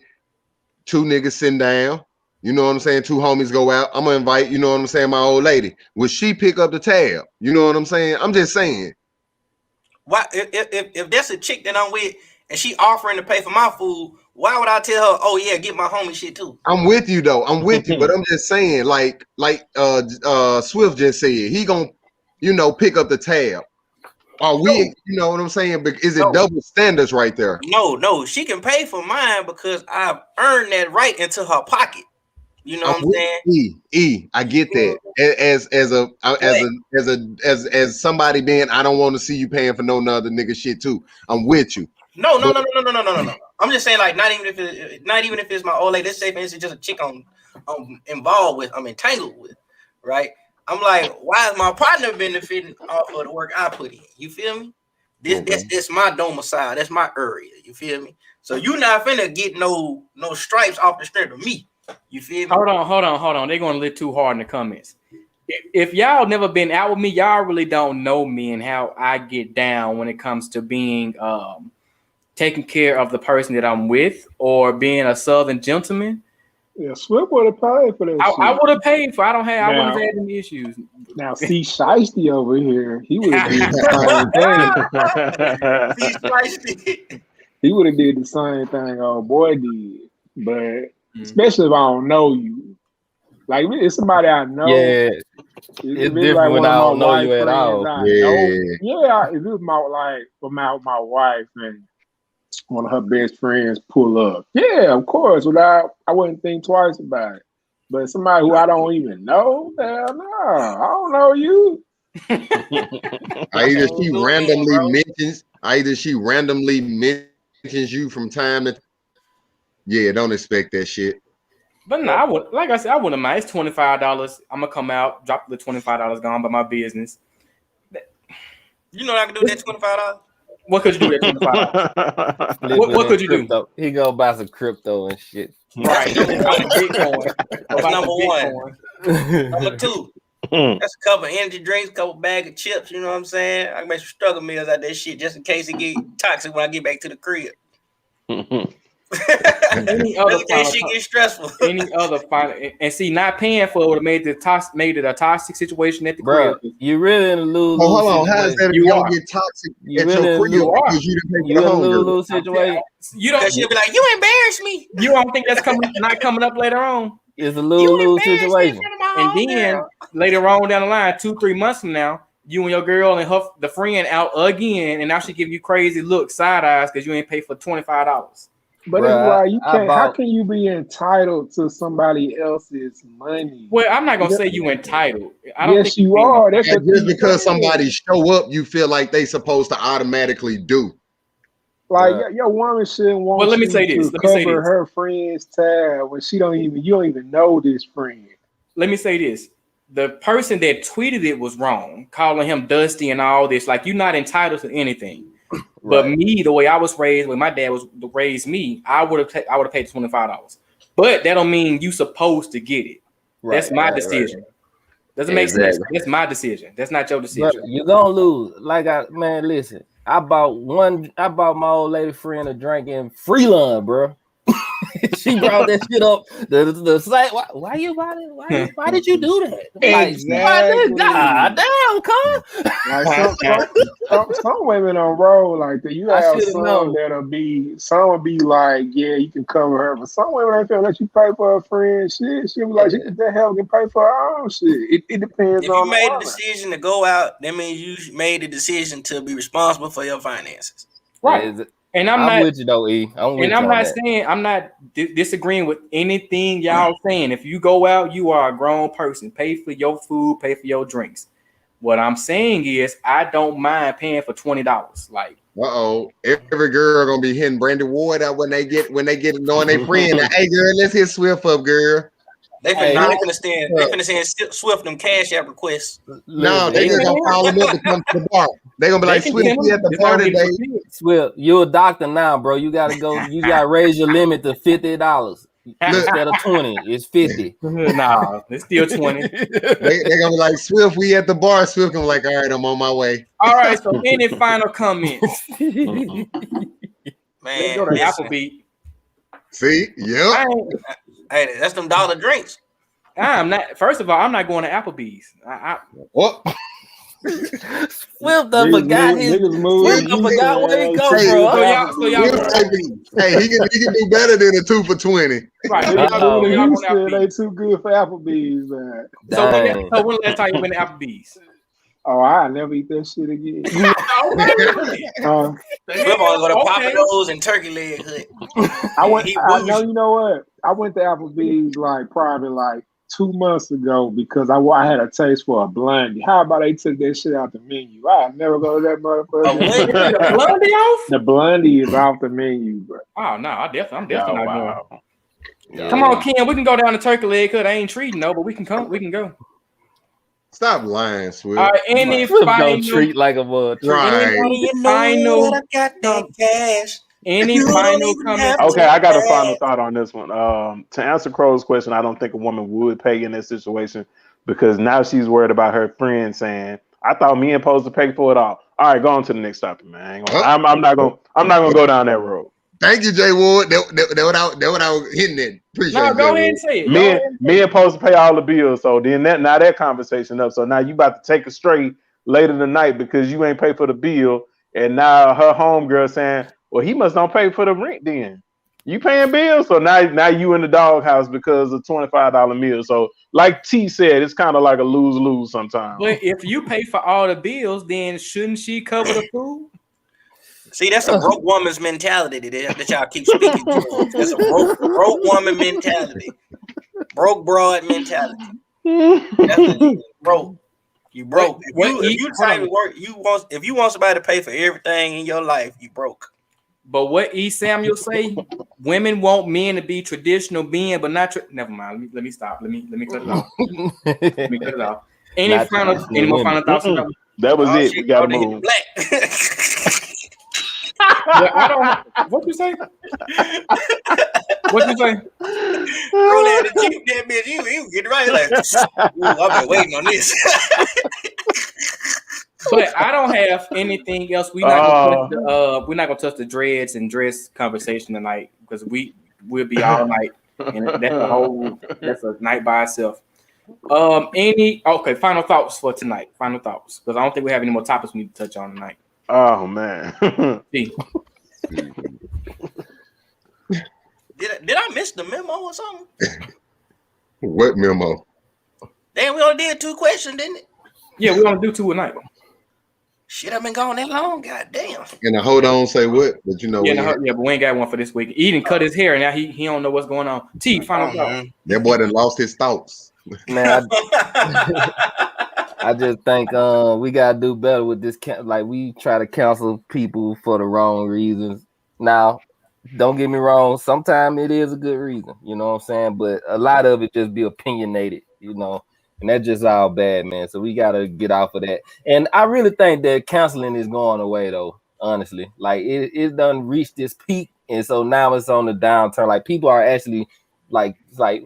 two niggas sitting down. You know what I'm saying? Two homies go out. I'm gonna invite, you know what I'm saying, my old lady. Would she pick up the tab? You know what I'm saying? I'm just saying. Why if that's a chick that I'm with and she offering to pay for my food, why would I tell her, oh yeah, get my homie shit too? I'm with you though. I'm with you, but I'm just saying, like Swift just said, he gonna, you know, pick up the tab. Are we, you know what I'm saying? But is it double standards right there? No, she can pay for mine because I've earned that right into her pocket. You know what I'm saying? I get that. As somebody being, I don't want to see you paying for no other nigga shit too. I'm with you. No. I'm just saying, like, not even if it's my old lady. Let's say for instance, just a chick I'm involved with, I'm entangled with, right? I'm like, why is my partner benefiting off of the work I put in? You feel me? That's my domicile. That's my area. You feel me? So you not finna get no stripes off the strength of me. You feel me? Hold on. They're going to live too hard in the comments. If y'all never been out with me, y'all really don't know me and how I get down when it comes to being taking care of the person that I'm with or being a Southern gentleman. Yeah, Swift would have paid for that. I would have paid for. I wouldn't have had any issues. Now, see, Shiesty over here, he would have did the same thing. He would have did the same thing old boy did, but especially if I don't know you. Like, it's somebody I know. Yeah, it's different like when I don't know you at all. Yeah, if it was my wife and one of her best friends pull up, yeah, of course. I wouldn't think twice about it. But somebody who I don't even know, hell no, I don't know you. Either she randomly mentions you from time to. Yeah, don't expect that shit. But no, I would, like I said, I wouldn't mind. It's $25. I'm gonna come out, drop the $25, gone by my business. You know what I can do with that $25? What could you do with that $25? what could you do? He gonna buy some crypto and shit. Right. Bitcoin. That's number one. Number two. That's a couple of energy drinks, a couple bag of chips. You know what I'm saying? I can make some struggle meals out of that shit just in case it get toxic when I get back to the crib. Any other That's that shit final, get stressful. any other final, and see, not paying for it would have made it a toxic situation at the Bro, crib. you really in a lose. Oh, hold on. How is that if You you don't are. get toxic You at really your in crib you are. because you didn't pay You for the in a home girl? lose situation. You don't. Because she'll be like, you embarrassed me. You don't think that's not coming up later on? It's a You lose embarrassed me in situation. front of my And home then girl. later on down the line, 2-3 months from now, you and your girl and the friend out again, and now she give you crazy looks, side eyes because you ain't pay for $25. But Bruh, it's like you I can't. How bought- can you be entitled to somebody else's money? Well, I'm not gonna say you entitled. I don't Yes, think you are. That's what Just you because said. somebody show up, you feel like they supposed to automatically do. Like Bruh. your woman shouldn't want Well, let me you say this. to Let me say cover this. her friend's tab when you don't even know this friend. Let me say this. The person that tweeted it was wrong, calling him Dusty and all this. Like, you're not entitled to anything. But Right. me, the way I was raised, when my dad was raised me, I would have paid $25. But that don't mean you supposed to get it. That's my decision. Doesn't make sense. Exactly. That's my decision. That's not your But decision. you're gonna lose. Listen. I bought my old lady friend a drink in Freeland, bro. She brought that shit up. The site. Why you bought it? Why did you do that? Exactly. God damn, come. Like some women on roll like that. You I have should've known. some will be like, yeah, you can cover her, but some women ain't gonna let you pay for her friend shit. She'll be like, she can hell can pay for her own shit. It depends If on you the made a woman. decision to go out, that means you made a decision to be responsible for your finances. Right. And I'm I'm not with you though, E. I'm with and you I'm on not that. saying I'm not disagreeing with anything y'all saying. If you go out, you are a grown person. Pay for your food, pay for your drinks. What I'm saying is I don't mind paying for $20. Like, every girl gonna be hitting Brandy Ward out when they get knowing they friend. Hey girl, let's hit Swift up, girl. They Hey, finna send Swift them cash app requests. No, they Listen, just gonna call them up to come to the bar. They gonna be like, can Swift, send we them. at the It's bar already today. fulfilled. Swift, you're a doctor now, bro. You gotta go. You gotta raise your limit to $50 instead of 20. It's 50. Nah, it's still 20. They gonna be like, Swift, we at the bar. Swift gonna be like, all right, I'm on my way. All right, so any final comments? Man, Let's go to listen. Applebee's. See, yep. Hey, that's them dollar drinks. I'm not. First of all, I'm not going to Applebee's. Oh, Swift done forgot his. Swift done forgot where he come Hey, from. so y'all hey, he can do better than a 2 for $20. right. So Uh-oh. y'all going to Houston, they Applebee's. too good for Applebee's, man. So Dang. when last time you went to Applebee's? Oh, I never eat that shit again. Swift only go to Okay. Papados and Turkey Leg Hut. I know, you know what? I went to Applebee's probably 2 months ago because I had a taste for a blondie. How about they took that shit out the menu? I never go to that motherfucker. The blondie off? The blondie is off the menu, bro. Oh no, I'm definitely not going. Yeah. Come on, Ken. We can go down to Turkey Leg Hut. I ain't treating no, but we can come. We can go. Stop lying, Swift. All right. Any Swift final? don't treat like a mother. Right. Final. I got that cash. Any You don't final even comments? have Okay, I got a final thought on this one. To answer Crow's question, I don't think a woman would pay in this situation because now she's worried about her friend saying, "I thought me and supposed to pay for it all." All right, go on to the next topic, man. I'm not gonna go down that road. Thank you, Jay Ward. That what I was hitting at. Appreciate No, it, go Jay ahead and say it. Me and supposed to pay all the bills. So then that conversation up. So now you about to take a straight later tonight because you ain't pay for the bill, and now her homegirl saying, "Well, he must don't pay for the rent then." You paying bills, so now you in the doghouse because of $25 meal. So like T said, it's kind of like a lose-lose sometimes. But if you pay for all the bills, then shouldn't she cover the food? See, that's a broke woman's mentality that y'all keep speaking to. That's a broke woman mentality. Broke broad mentality. That's broke. You broke. If you try to work, if you want somebody to pay for everything in your life, you broke. But what E. Samuel say? Women want men to be traditional men, but not. Never mind. Let me stop. Let me cut it off. Let me cut it off. Any more final thoughts? That was it. Shit, We gotta y'all move. black. What you say? What you say? Roll out the Jeep, that bitch. You get right like. Ooh, I've been waiting on this. But I don't have anything else. We're not gonna touch the dreads and dress conversation tonight because we'll be all night, and that's a night by itself. Final thoughts for tonight. Final thoughts, because I don't think we have any more topics we need to touch on tonight. Oh man. See. Did I miss the memo or something? What memo? Damn, we only did 2 questions, didn't it? Yeah, we only do 2 a night. Shit, I've been gone that long. God damn. And hold on, say what? But you know, but we ain't got one for this week. He didn't cut his hair, now he don't know what's going on. Final thought. That boy done lost his thoughts. Man, I just think we gotta do better with this. Like, we try to counsel people for the wrong reasons. Now, don't get me wrong. Sometimes it is a good reason, you know what I'm saying? But a lot of it just be opinionated, you know, and that's just all bad, man. So we got to get off of that. And I really think that counseling is going away, though, honestly. Like, it done reached this peak, and so now it's on the downturn. Like, people are actually like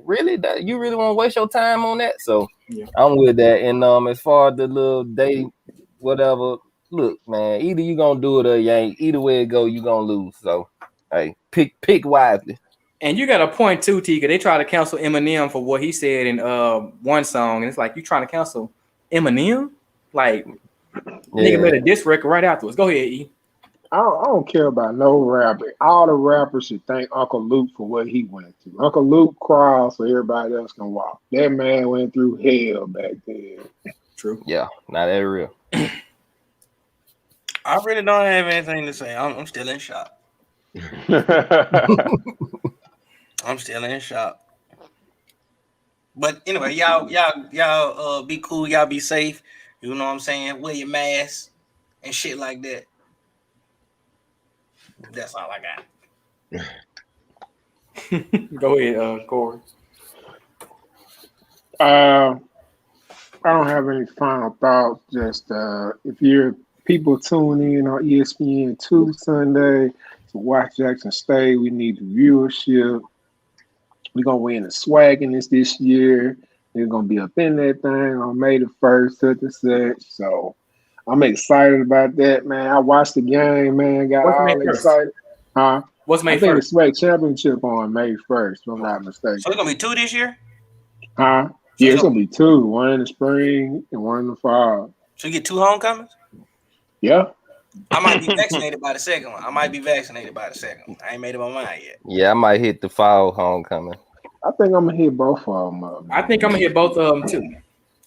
really? You really want to waste your time on that? So yeah. I'm with that. And as far as the little day, whatever, look, man, either you going to do it or you ain't. Either way it go, you going to lose. So, hey, pick wisely. And you got a point too, T, because they try to cancel Eminem for what he said in one song, and it's like, you trying to cancel Eminem? Like, nigga made a diss record right afterwards. Go ahead, E. I don't care about no rapper. All the rappers should thank Uncle Luke for what he went through. Uncle Luke crawled so everybody else can walk. That man went through hell back then. True. Yeah, not that real. I really don't have anything to say. I'm still in shock. I'm still in shock. But anyway, y'all be cool. Y'all be safe. You know what I'm saying? Wear your mask and shit like that. That's all I got. Go ahead, Corey. I don't have any final thoughts. Just if you're people tune in on ESPN2 Sunday to watch Jackson State, we need the viewership. We're gonna win the swagginess this year. They're gonna be up in that thing on May the 1st, such and such. So I'm excited about that, man. I watched the game, man. Got all excited. Huh? What's May 1st? I think the SWAC championship on May 1st, if I'm not mistaken. So it's gonna be 2 this year? Huh? Yeah, it's gonna be 2. One in the spring and one in the fall. So you get 2 homecomings? Yeah. I might be vaccinated by the second one. I ain't made up my mind yet. Yeah, I might hit the fall homecoming. I think I'm gonna hit both of them up. I think I'm gonna hit both of them too.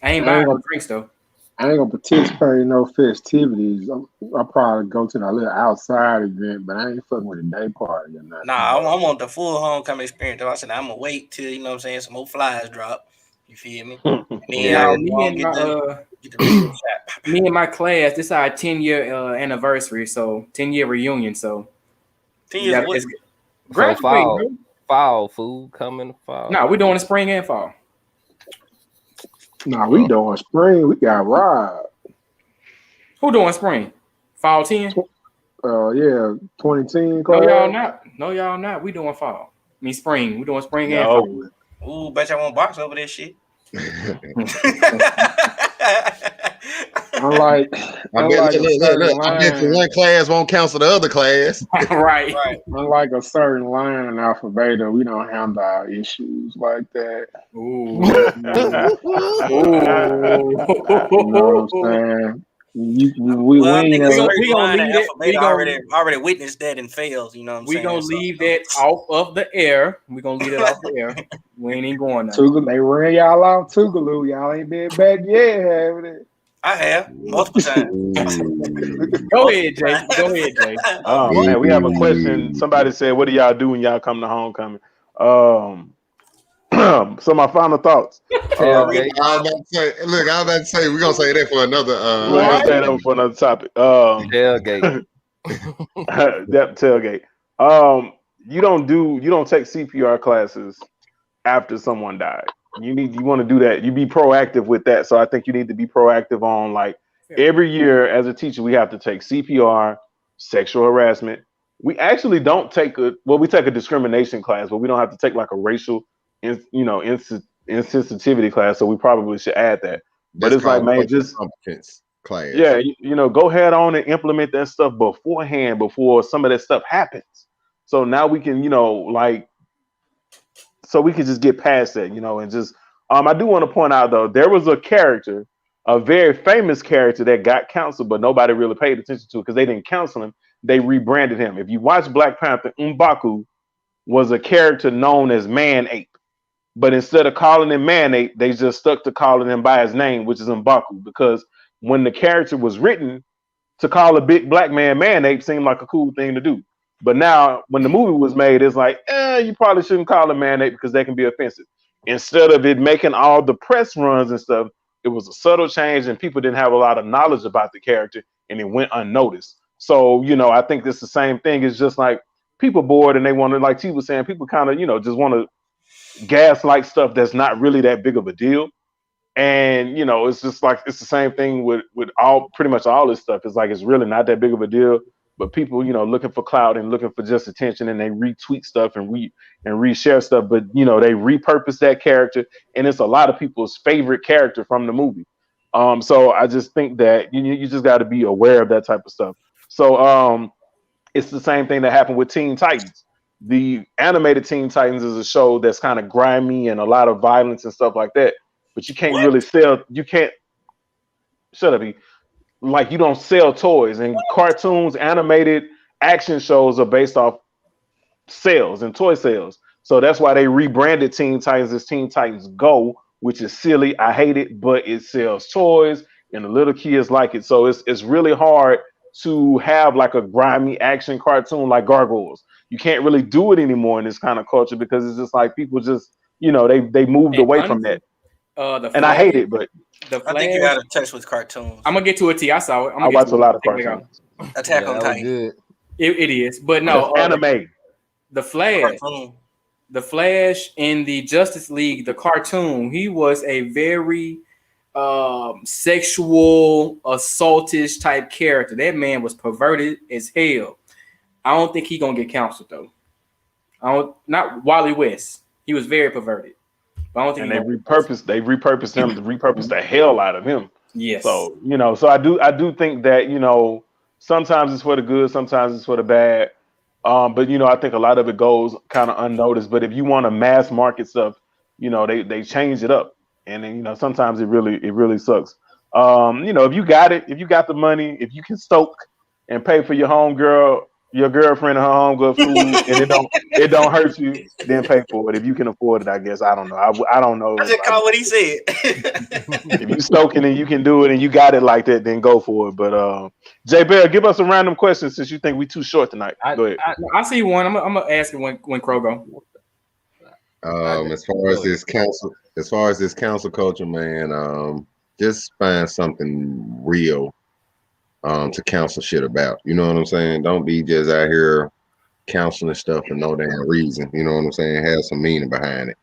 I ain't buying no drinks though. I ain't gonna participate in no festivities. I'll probably go to a little outside event, but I ain't fucking with a day party or nothing. Nah, I want the full homecoming experience. Though. I said I'm gonna wait till, you know what I'm saying, some more flies drop. You feel me? Me and my class, this is our 10-year anniversary, so 10-year reunion. So 10 years what? Graduate, fall food coming fall. No, we're doing the spring and fall. Nah, we doing spring. We got Rob. Who doing spring? Fall 10? Yeah, 2010. No, y'all not. We doing fall. I mean spring. We doing spring and fall. Ooh, bet y'all won't box over this shit. I bet one class won't cancel the other class. right. Unlike a certain line in Alpha Beta, we don't handle our issues like that. Ooh. You know what I'm saying? We already witnessed that and failed. You know what I'm saying? We're gonna leave that off of the air. We're gonna leave it off the air. We ain't even going there. They ran y'all off Tougaloo. Y'all ain't been back yet, haven't it? I have multiple times. Go ahead, Jay. Oh man, we have a question. Somebody said, "What do y'all do when y'all come to homecoming?" So my final thoughts. I was about to say we're gonna say that for another. We're gonna say that for another topic. Tailgate. Tailgate. You don't take CPR classes after someone died. You want to do that. You be proactive with that. So I think you need to be proactive on, like, every year as a teacher, we have to take CPR, sexual harassment. We actually don't take we take a discrimination class, but we don't have to take like a racial, insensitivity class. So we probably should add that. But it's like, man, just competence. class. Yeah, you know, go head on and implement that stuff beforehand before some of that stuff happens. So now we can, you know, like, so we can just get past that, you know, and just I do want to point out though, there was a character, a very famous character that got canceled, but nobody really paid attention to it because they didn't cancel him. They rebranded him. If you watch Black Panther, M'Baku was a character known as Man Ape. But instead of calling him Man Ape, they just stuck to calling him by his name, which is M'Baku, because when the character was written, to call a big black man Man Ape seemed like a cool thing to do. But now, when the movie was made, it's like, you probably shouldn't call him Man Ape because they can be offensive. Instead of it making all the press runs and stuff, it was a subtle change, and people didn't have a lot of knowledge about the character, and it went unnoticed. So, you know, I think it's the same thing. It's just like people bored, and they want to, like T was saying, people kind of, you know, just want to gaslight stuff that's not really that big of a deal. And you know, it's just like it's the same thing with all pretty much all this stuff. It's like it's really not that big of a deal, but people, you know, looking for clout and looking for just attention, and they retweet stuff and reshare stuff. But you know, they repurpose that character, and it's a lot of people's favorite character from the movie. So I just think that you just got to be aware of that type of stuff. So it's the same thing that happened with Teen Titans. The animated Teen Titans is a show that's kind of grimy and a lot of violence and stuff like that. But you can't really sell. You can't. Shut up, like you don't sell toys, and cartoons, animated action shows are based off sales and toy sales. So that's why they rebranded Teen Titans as Teen Titans Go, which is silly. I hate it, but it sells toys, and the little kids like it. So it's really hard to have like a grimy action cartoon like Gargoyles. You can't really do it anymore in this kind of culture because it's just like people just, you know, they moved away from that. And I hate it, but I think you're out of touch with cartoons. I'm gonna get to it. I saw it. I watch a lot of cartoons. Attack on Titan. It is, but no, anime. The Flash. The Flash in the Justice League, the cartoon, he was a very sexual assaultish type character. That man was perverted as hell. I don't think he gonna get canceled though. Not Wally West. He was very perverted. I don't think and they repurposed him to repurpose the hell out of him. Yes. So, you know, so I do think that, you know, sometimes it's for the good, sometimes it's for the bad. But you know, I think a lot of it goes kind of unnoticed. But if you want to mass market stuff, you know, they change it up. And then, you know, sometimes it really sucks. You know, if you got the money, if you can stoke and pay for your girlfriend and her home good food, and it don't hurt you, then pay for it if you can afford it. I guess I don't know. I don't know. I just caught what he said. If you stoking and you can do it and you got it like that, then go for it. But Jay Bear, give us a random question since you think we too short tonight. Go ahead. I see one. I'm gonna ask it when Crow go. As far as this council culture, man, just find something real to counsel shit about. You know what I'm saying? Don't be just out here counseling stuff for no damn reason. You know what I'm saying? Have some meaning behind it.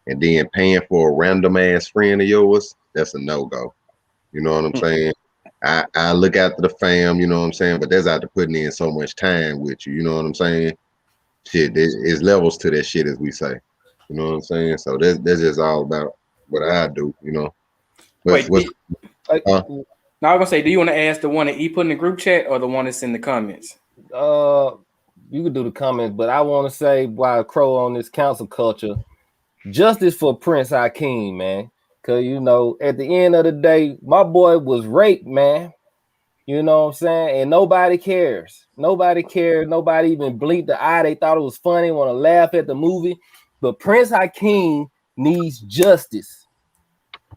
And then paying for a random ass friend of yours, that's a no-go. You know what I'm saying? I look after the fam, you know what I'm saying? But that's after putting in so much time with you, you know what I'm saying? Shit, there's levels to that shit, as we say. You know what I'm saying? So that's just all about what I do, you know. Wait, now I'm gonna say, do you want to ask the one that he put in the group chat or the one that's in the comments? You could do the comments, but I want to say, while Crow on this council culture, justice for Prince Hakeem, man. Cause you know, at the end of the day, my boy was raped, man. You know what I'm saying? And nobody cares. Nobody cared. Nobody even blinked the eye. They thought it was funny, want to laugh at the movie. But Prince Hakeem needs justice.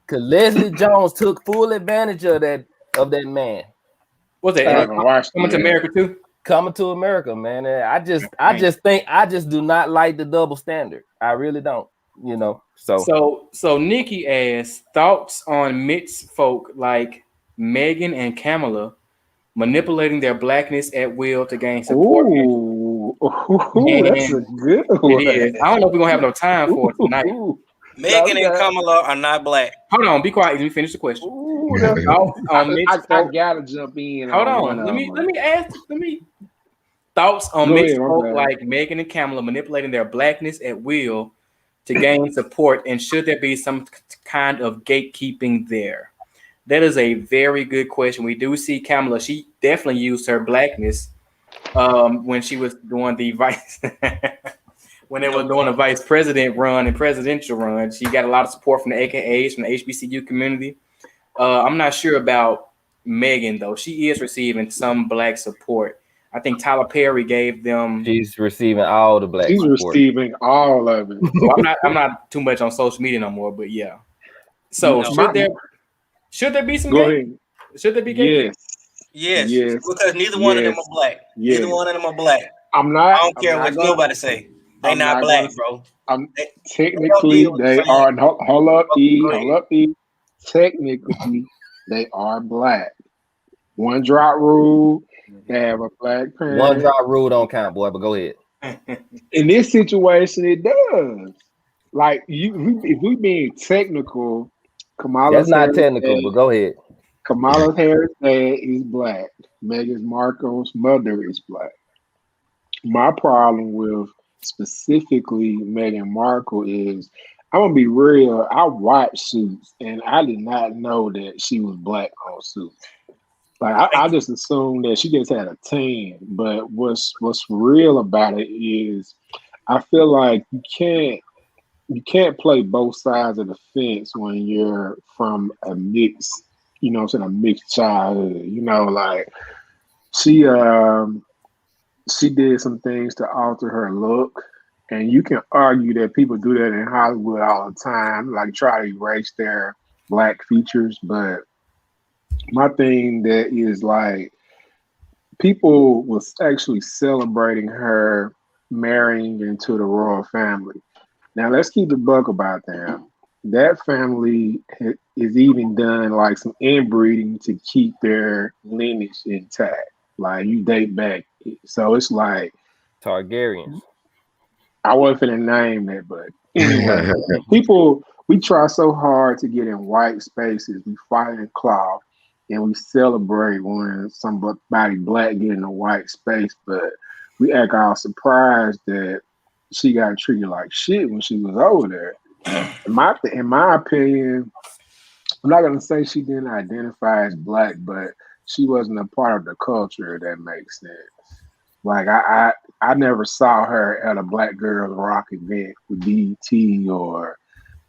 Cause Leslie Jones took full advantage of that man. What's that? Coming to America too? Coming to America, man. I just do not like the double standard. I really don't, you know. So Nikki asked thoughts on mixed folk like Megan and Kamala manipulating their blackness at will to gain support. Ooh, that's a good one. It is. I don't know if we're gonna have no time for it tonight. Megan and Kamala are not black. Hold on, be quiet. Let me finish the question. I gotta jump in. Hold on. Let me ask. Thoughts on mixed folk like Megan and Kamala manipulating their blackness at will to gain support, and should there be some kind of gatekeeping there? That is a very good question. We do see Kamala. She definitely used her blackness when she was doing the vice when they were doing a vice president run and presidential run. She got a lot of support from the AKAs, from the HBCU community. I'm not sure about Megan though. She is receiving some black support. I think Tyler Perry gave them. She's receiving all the black She's support. receiving all of it. Well, I'm not too much on social media no more, but yeah. So should there be some Go gay? ahead. Should there be gay? Yes, Yes. because neither one of them are black. Yes. Neither one of them are black. I'm not. I don't care I'm what not gonna- nobody say. They I'm not not black, gonna- bro. Technically, Don't they deal are. with Hold up, E. Go ahead. Hold up, E. Technically, they are black. One drop rule. They have a black parent. One drop rule don't count, boy. But go ahead. In this situation, it does. Like if we being technical, Kamala. That's not technical, but go ahead. Kamala Harris' dad is black. Meghan Markle's mother is black. My problem with specifically Meghan Markle is, I'm gonna be real. I watched Suits, and I did not know that she was black on Suits. Like I just assumed that she just had a tan. But what's real about it is, I feel like you can't play both sides of the fence when you're from a mixed, you know what I'm saying, a mixed childhood. You know, like she did some things to alter her look, and you can argue that people do that in Hollywood all the time, like try to erase their black features. But my thing that is like, people was actually celebrating her marrying into the royal family. Now let's keep the buck about them. That family is even done like some inbreeding to keep their lineage intact. Like you date back, so it's like Targaryens. I wasn't finna name that, but anyway, we try so hard to get in white spaces. We fight and claw, and we celebrate when somebody black get in a white space, but we act all surprised that she got treated like shit when she was over there. In my opinion, I'm not gonna say she didn't identify as black, but she wasn't a part of the culture, if that makes sense. Like I never saw her at a Black Girls Rock event with BET or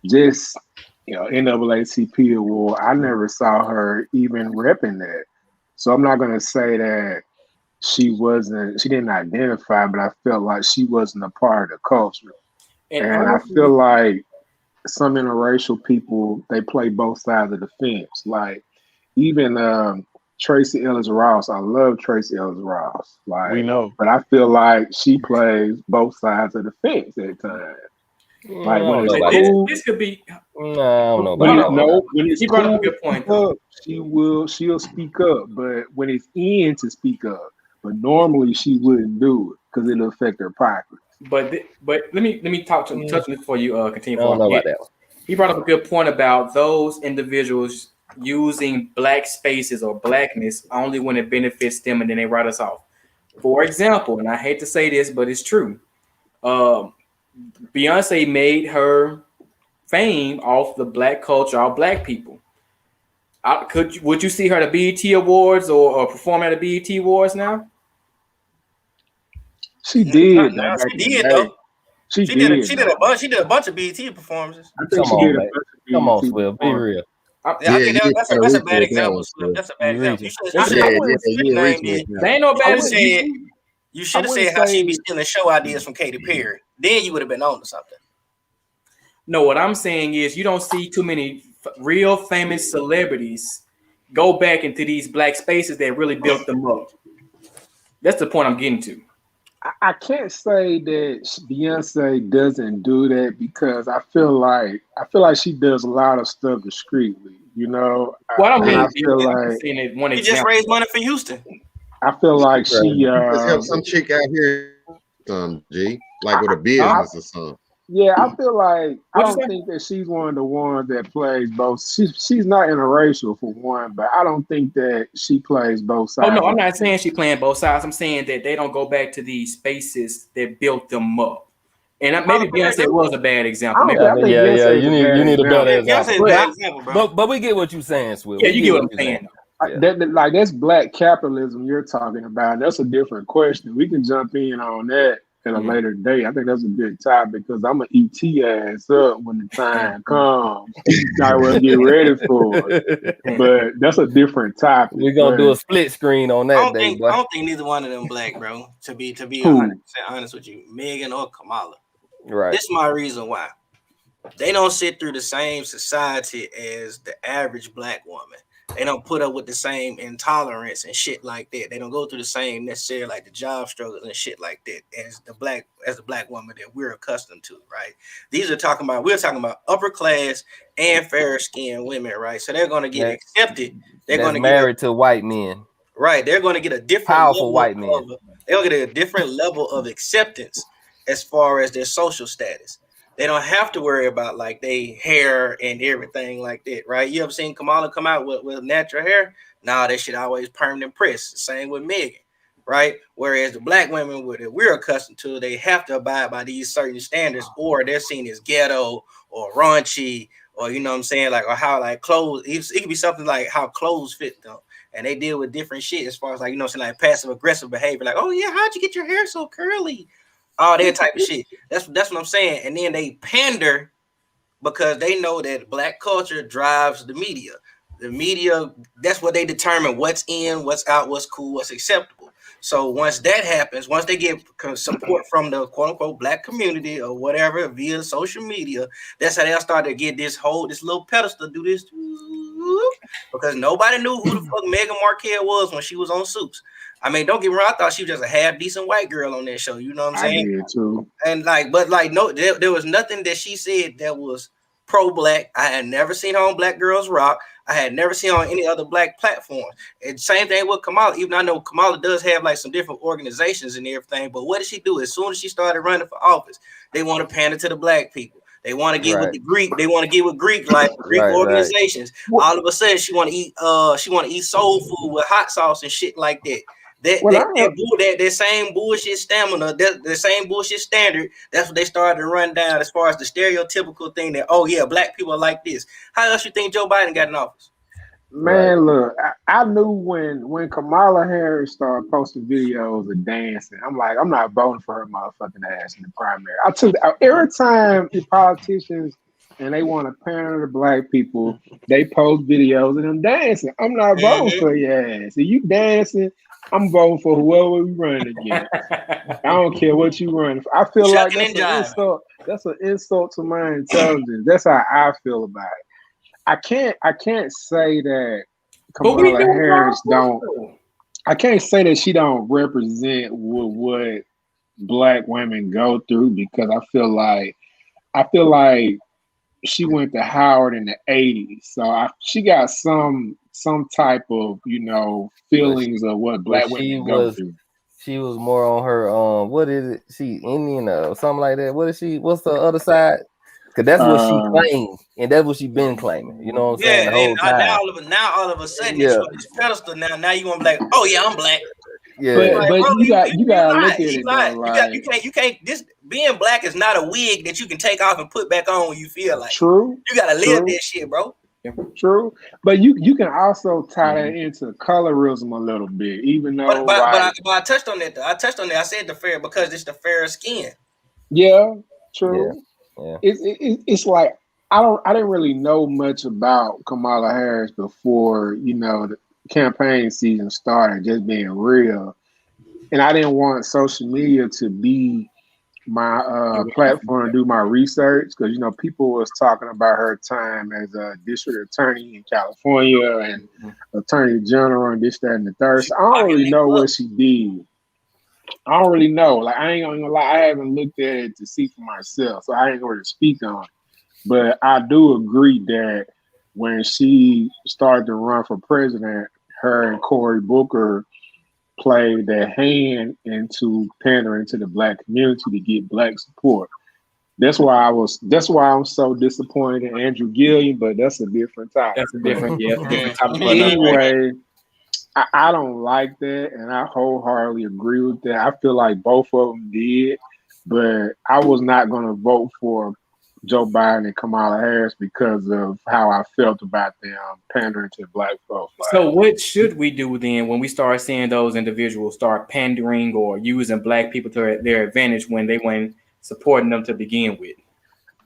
just, you know, NAACP award. I never saw her even repping that. So I'm not gonna say that she didn't identify, but I felt like she wasn't a part of the culture. And I feel like some interracial people, they play both sides of the fence. Like even Tracy Ellis Ross, I love Tracy Ellis Ross. Like We know. but I feel like she plays both sides of the fence at times. Like when it's cool, This could be. No, I don't know about that. when it's He brought up a cool good point, to speak up, she'll speak up. But when it's in to speak up, but normally she wouldn't do it because it'll affect her pockets. But let me touch on this before you continue. I don't know about that one. He brought up a good point about those individuals using black spaces or blackness only when it benefits them, and then they write us off. For example, and I hate to say this, but it's true. Beyonce made her fame off the black culture, all black people. Would you see her at the BET Awards or perform at the BET Awards now? She did. She did a bunch of BET performances. I think Come she on, did a man. bunch of Come on, BET Swift. Be real. That's a bad example. That's a bad example. They ain't no bad. You should have said how she be stealing show ideas from Katy Perry. Then you would have been on to something. No, what I'm saying is you don't see too many real famous celebrities go back into these black spaces that really built them up. That's the point I'm getting to. I can't say that Beyonce doesn't do that because I feel like she does a lot of stuff discreetly. You know, Well, I don't mean I feel like you just raised money for Houston. I feel like she Let's help some chick out here, G, like with a business or something. Yeah, I feel like I don't think that she's one of the ones that plays both. She's not interracial for one, but I don't think that she plays both sides. Oh no, I'm not saying she playing both sides. I'm saying that they don't go back to these spaces that built them up. And maybe Beyonce was a bad example. I Maybe, don't think Yeah. Beyonce's You a need a bad better example. Beyonce's a example. bad example, bro. But we get what you're saying, Swift. yeah, We you get what I'm you're saying. Yeah. Like that's black capitalism you're talking about. That's a different question. We can jump in on that at a later date. I think that's a good topic because I'm gonna eat ass up when the time comes. I will get ready for it. But that's a different topic. We're gonna do But a split screen on I that don't day, think boy. I don't think neither one of them black, bro. To be Who? 100% honest with you, Megan or Kamala. Right. This is my reason why. They don't sit through the same society as the average black woman. They don't put up with the same intolerance and shit like that. They don't go through the same necessarily like the job struggles and shit like that as the black woman that we're accustomed to, right? We're talking about upper class and fair skinned women, right? So they're gonna get accepted. They're That's gonna married to white men. right. They're gonna get a different Powerful level white men. they'll get a different level of acceptance as far as their social status. They don't have to worry about like they hair and everything like that, right? You ever seen Kamala come out with natural hair? Nah, that shit always permanent press. Same with Megan, right? Whereas the black women that we're accustomed to, they have to abide by these certain standards, or they're seen as ghetto or raunchy, or you know what I'm saying, like or how like clothes. It could be something like how clothes fit them, and they deal with different shit as far as like you know, what I'm saying like passive aggressive behavior, like oh yeah, how'd you get your hair so curly? All that type of shit. That's what I'm saying. And then they pander because they know that black culture drives the media. The media, that's what they determine what's in, what's out, what's cool, what's acceptable. So once that happens, once they get support from the quote unquote black community or whatever via social media, that's how they'll start to get this little pedestal, do this because nobody knew who the fuck Meghan Markle was when she was on Suits. I mean, don't get me wrong, I thought she was just a half decent white girl on that show. You know what I'm saying? I did too. And like, but like, no, there was nothing that she said that was pro-black. I had never seen her on Black Girls Rock. I had never seen her on any other black platforms. And same thing with Kamala. Even I know Kamala does have like some different organizations and everything. But what did she do? As soon as she started running for office, they want to pander to the black people. They want to get with the Greek. They want to get with Greek organizations. All of a sudden, she want to eat soul food with hot sauce and shit like that. That same bullshit stamina, the same bullshit standard, that's what they started to run down as far as the stereotypical thing that, oh yeah, black people are like this. How else you think Joe Biden got in office? Man, look, I knew when Kamala Harris started posting videos of dancing, I'm like, I'm not voting for her motherfucking ass in the primary. Every time the politicians and they want to pander to black people, they post videos of them dancing. I'm not voting for your ass. If you dancing, I'm voting for whoever we run against. I don't care what you run for. I feel like that's an insult. That's an insult to my intelligence. That's how I feel about it. I can't say that Kamala Harris don't. I can't say that she don't represent what black women go through because I feel like she went to Howard in the 80s, so she got some type of feelings of what black women go through. She was more on her what is it? She Indian or something like that. What is she? What's the other side? Because that's what she claimed, and that's what she been claiming. You know what I'm saying? The whole time. Now all of a sudden, it's on this pedestal. Now you want to be like, oh yeah, I'm black. Yeah, but you gotta look at it though. Like, you can't. This being black is not a wig that you can take off and put back on when you feel like. True. You gotta live that shit, bro. True, but you can also tie that into colorism a little bit, even though. But I touched on that. Though. I said the fair because it's the fairer skin. Yeah, true. Yeah. It's like I didn't really know much about Kamala Harris before the campaign season started. Just being real, and I didn't want social media to be my platform to do my research because people was talking about her time as a district attorney in California and attorney general and this, that, and the third. So I don't really know what she did. I don't really know. Like I ain't gonna lie, I haven't looked at it to see for myself, so I ain't going to speak on it. But I do agree that when she started to run for president, her and Cory Booker played their hand into pandering to the black community to get black support. That's why I'm so disappointed in Andrew Gilliam, but that's a different topic. That's a different topic. Anyway, I don't like that, and I wholeheartedly agree with that. I feel like both of them did, but I was not going to vote for Joe Biden and Kamala Harris because of how I felt about them pandering to black folks. So what should we do then when we start seeing those individuals start pandering or using black people to their advantage when they weren't supporting them to begin with?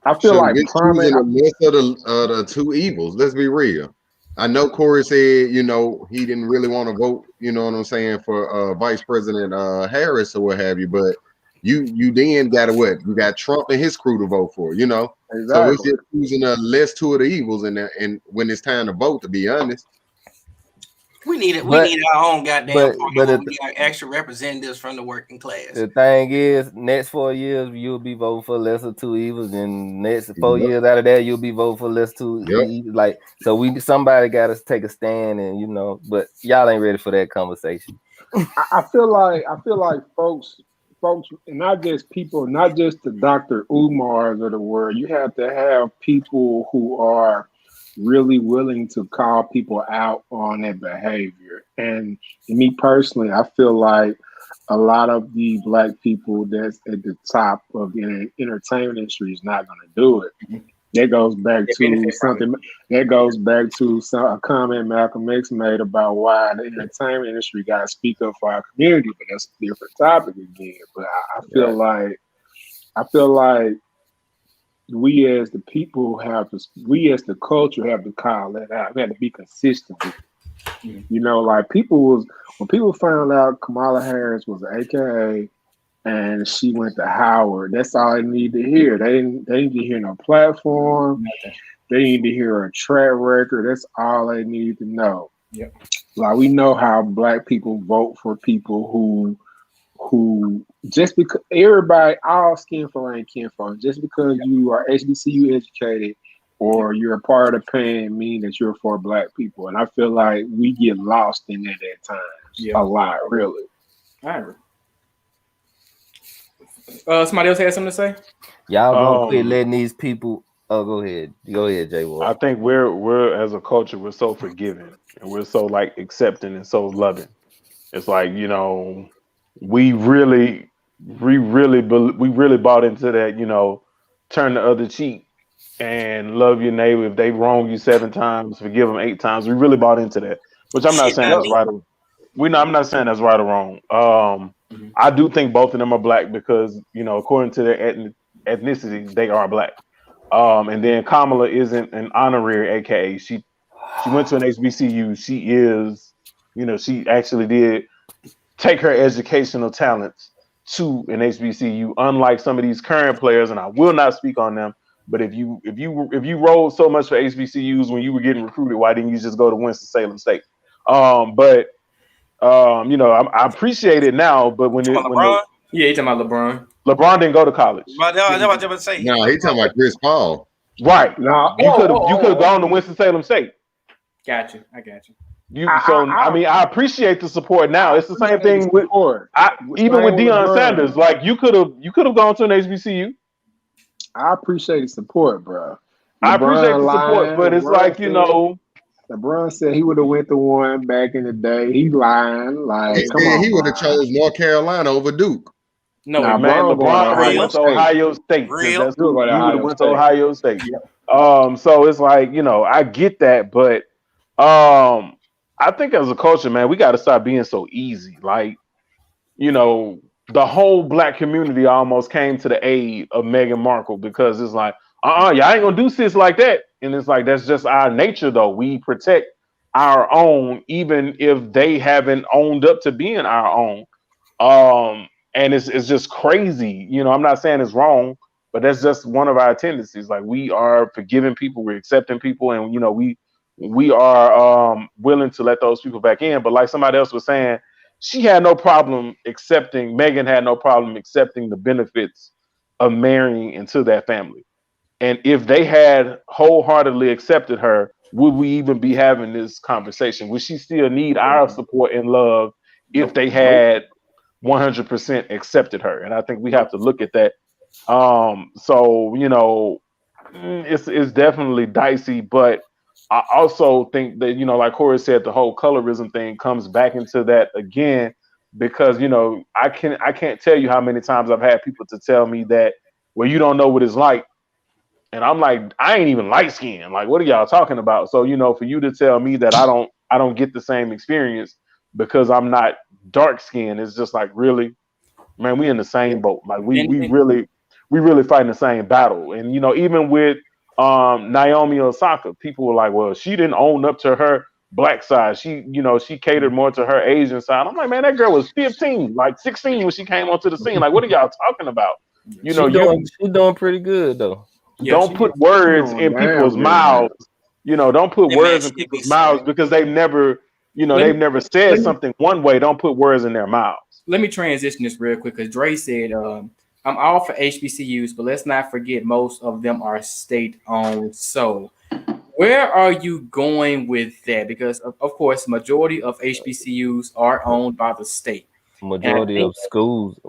I feel like it's choosing the lesser of the two evils. Let's be real. I know Corey said, you know, he didn't really want to vote, you know what I'm saying, for Vice President Harris or what have you, but you then got what? You got Trump and his crew to vote for, you know. Exactly. So it's just choosing the less two of the evils, and when it's time to vote, to be honest. We need it. We need our own goddamn party. We got extra representatives from the working class. The thing is, next 4 years you'll be voting for lesser two evils, and next 4 years out of that you'll be voting for less two evils. Like, so somebody got to take a stand, and you know, but y'all ain't ready for that conversation. I feel like folks, and not just people, not just the Dr. Umars of the world. You have to have people who are really willing to call people out on their behavior. And me personally, I feel like a lot of the black people that's at the top of the entertainment industry is not going to do it. That goes back to something. That goes back to a comment Malcolm X made about why the entertainment industry got to speak up for our community. But that's a different topic again. But I feel like we as the people we as the culture have to call that out. We have to be consistent with it. You know, like when people found out Kamala Harris was an AKA and she went to Howard, that's all they need to hear. They didn't hear no platform. They need to hear a track record. That's all they need to know. Yep. Like, we know how black people vote for people who just because everybody, all skin for ain't kin for. Just because you are HBCU educated or you're a part of the pan mean that you're for black people. And I feel like we get lost in that at times. A lot, really. All right. Somebody else had something to say? Y'all gonna quit letting these people. Oh, go ahead, Jay Ward. I think we're as a culture, we're so forgiving and we're so like accepting and so loving. It's like, you know, we really bought into that, you know, turn the other cheek and love your neighbor. If they wrong you 7 times, forgive them 8 times. We really bought into that, which I'm not saying that's right. I'm not saying that's right or wrong. I do think both of them are black because, you know, according to their ethnicity, they are black. And then Kamala isn't an honorary AKA. She went to an HBCU. She is, you know, she actually did take her educational talents to an HBCU, unlike some of these current players, and I will not speak on them. But if you rolled so much for HBCUs when you were getting recruited, why didn't you just go to Winston-Salem State? You know, I appreciate it now, but you talking about LeBron. LeBron didn't go to college. No, he talking about Chris Paul. Right. No, you could have gone to Winston-Salem State. Got you. I got you. I mean, I appreciate the support now. It's the same thing with even with Deion Sanders. Like, you could have gone to an HBCU. I appreciate the support, bro. I appreciate the support, but it's like, you know, LeBron said he would have went to one back in the day. He lying. Like, he would have chose North Carolina over Duke. No, man, LeBron went to Ohio State. He would have went to Ohio State. So it's like, you know, I get that, but I think as a culture, man, we got to stop being so easy. Like, you know, the whole black community almost came to the aid of Meghan Markle because it's like, y'all ain't gonna do shit like that. And it's like, that's just our nature, though. We protect our own, even if they haven't owned up to being our own. And it's just crazy. You know, I'm not saying it's wrong, but that's just one of our tendencies. Like, we are forgiving people, we're accepting people, and, you know, we are willing to let those people back in. But like somebody else was saying, Meghan had no problem accepting the benefits of marrying into that family. And if they had wholeheartedly accepted her, would we even be having this conversation? Would she still need our support and love if they had 100% accepted her? And I think we have to look at that. So, you know, it's definitely dicey, but I also think that, you know, like Corey said, the whole colorism thing comes back into that again, because I can't tell you how many times I've had people to tell me that, well, you don't know what it's like. And I'm like, I ain't even light skinned. Like, what are y'all talking about? So, for you to tell me that I don't get the same experience because I'm not dark skinned, it's just like, really, man, we in the same boat. Like we really fighting the same battle. And even with Naomi Osaka, people were like, well, she didn't own up to her black side. She catered more to her Asian side. I'm like, man, that girl was 15, like 16 when she came onto the scene. Like, what are y'all talking about? She doing pretty good though. Don't put words in people's mouths. Don't put words in people's mouths because they've never said something one way. Don't put words in their mouths. Let me transition this real quick because Dre said, I'm all for HBCUs, but let's not forget most of them are state-owned. So where are you going with that? Because, of course, majority of HBCUs are owned by the state. Majority of schools,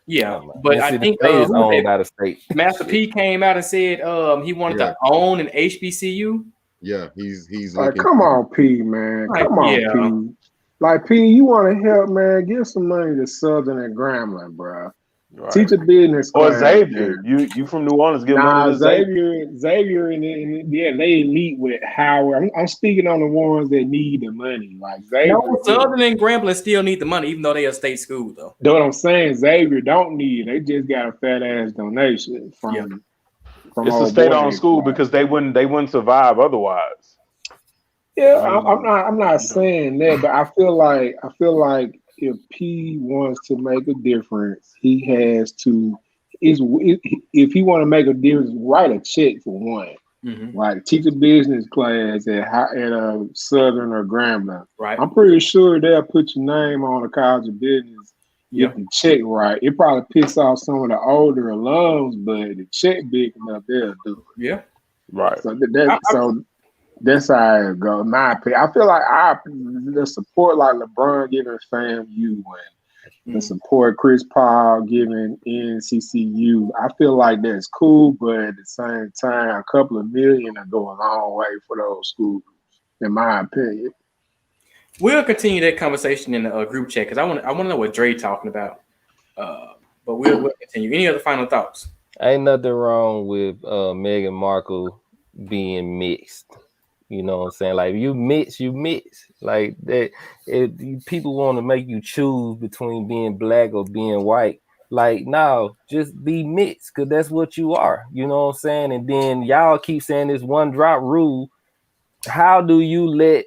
yeah, but I think is owned by the state. Master P came out and said he wanted to own an HBCU. Yeah, he's like, come on, P, man. Come on, P. Like, P, you want to help, man? Give some money to Southern and Grambling, bro. Right. Teach a business. Or Xavier. You from New Orleans, give money to Xavier, and they elite with Howard. I'm speaking on the ones that need the money. Like Xavier. No, Southern and Grambling still need the money, even though they are state school, though. That's what I'm saying. Xavier don't need it. They just got a fat ass donation from it's a state-owned school because they wouldn't survive otherwise. Yeah, I'm not saying that, but I feel like if P wants to make a difference, he has to. If he want to make a difference, write a check for one. Mm-hmm. Like teach a business class at Southern or Grambling. Right. I'm pretty sure they'll put your name on the college of business. If the check right, it probably piss off some of the older alums, but the check big enough, they'll do it. Yeah. Right. So that's how it goes. My opinion. I feel like the support like LeBron giving FAMU and the support Chris Paul giving NCCU. I feel like that's cool, but at the same time, a couple of million will go a long way for those schools, in my opinion. We'll continue that conversation in the group chat because I want to know what Dre talking about. But we'll continue. Any other final thoughts? Ain't nothing wrong with Meghan Markle being mixed. You know what I'm saying? Like you mix. Like that. People want to make you choose between being black or being white. Like no, just be mixed because that's what you are. You know what I'm saying? And then y'all keep saying this one drop rule. How do you let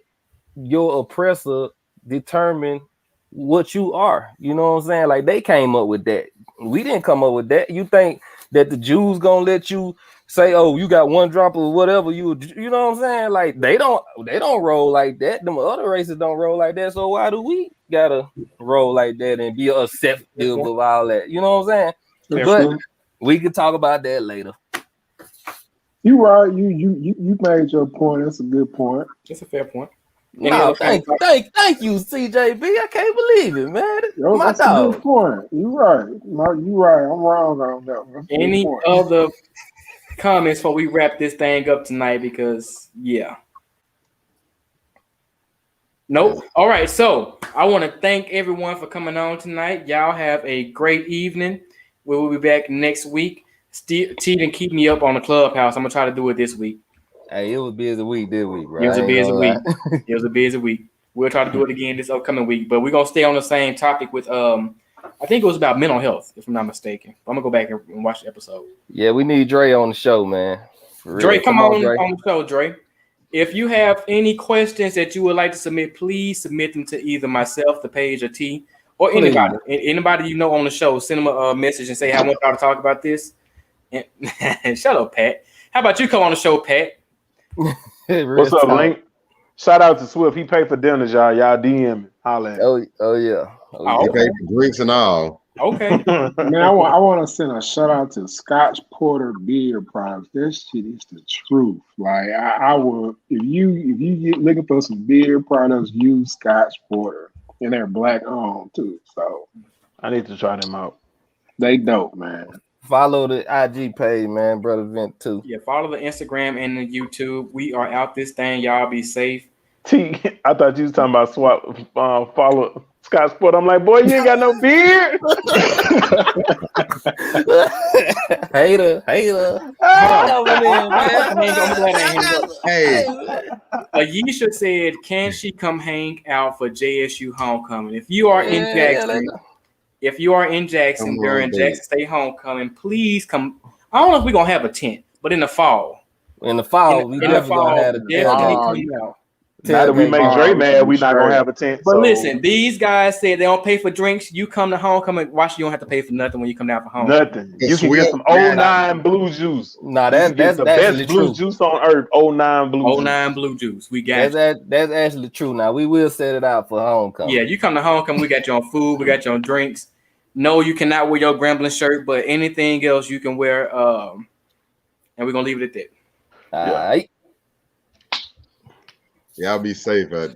your oppressor determine what you are? You know what I'm saying? Like they came up with that. We didn't come up with that. You think that the Jews gonna let you say, oh, you got one drop of whatever you know what I'm saying? Like they don't roll like that. Them other races don't roll like that. So why do we gotta roll like that and be acceptive of all that? You know what I'm saying? But we can talk about that later. You right. You made your point. That's a good point. That's a fair point. No, thank you, CJB. I can't believe it, man. That's a good point. You right. You right. I'm wrong on that. Any other comments before we wrap this thing up tonight? Because nope. All right. So I want to thank everyone for coming on tonight. Y'all have a great evening. We will be back next week. T didn't keep me up on the Clubhouse. I'm gonna try to do it this week. Hey, it was a busy week this week, bro. It was a busy week. We'll try to do it again this upcoming week, but we're gonna stay on the same topic with I think it was about mental health, if I'm not mistaken. I'm gonna go back and watch the episode. Yeah, we need Dre on the show, man. Dre, come on the show, Dre. If you have any questions that you would like to submit, please submit them to either myself, the page, or T, or anybody. Anybody you know on the show, send them a message and say, I want y'all to talk about this. And shut up, Pat. How about you come on the show, Pat? What's up, Link? Shout out to Swift. He paid for dinners, y'all. Y'all DM me. Holla at him. Oh yeah. He paid for drinks and all. Okay. Man, I want to send a shout out to Scotch Porter beer products. This shit is the truth. Like I will, if you get looking for some beer products, use Scotch Porter, and they're black owned too. So I need to try them out. They dope, man. Follow the IG page, man, Brother Vent too. Yeah, follow the Instagram and the YouTube. We are out this thing. Y'all be safe. T, I thought you was talking about follow Scott Sport. I'm like, boy, you ain't got no beard. hater. Hey, Ayesha said, "Can she come hang out for JSU homecoming? If you are in Jackson, Come on, during baby. Jackson State homecoming, please come. I don't know if we're gonna have a tent, but in the fall, In the fall, we in the definitely fall, gonna have a definitely come out. Now that we make Dre mad, we not gonna have a tent. But so. listen, these guys said they don't pay for drinks. You come to homecoming, watch. You don't have to pay for nothing when you come down for homecoming. Nothing. You can get some 09 blue juice. Nah, You that's can get the actually best blue true. juice on earth. 09 blue juice. 09 blue juice. We got you. That's actually true. Now we will set it out for homecoming. Yeah, you come to homecoming, we got you on food, we got you on drinks. No, you cannot wear your Grambling shirt, but anything else you can wear. And we're gonna leave it at that. All right. Y'all be safe out there.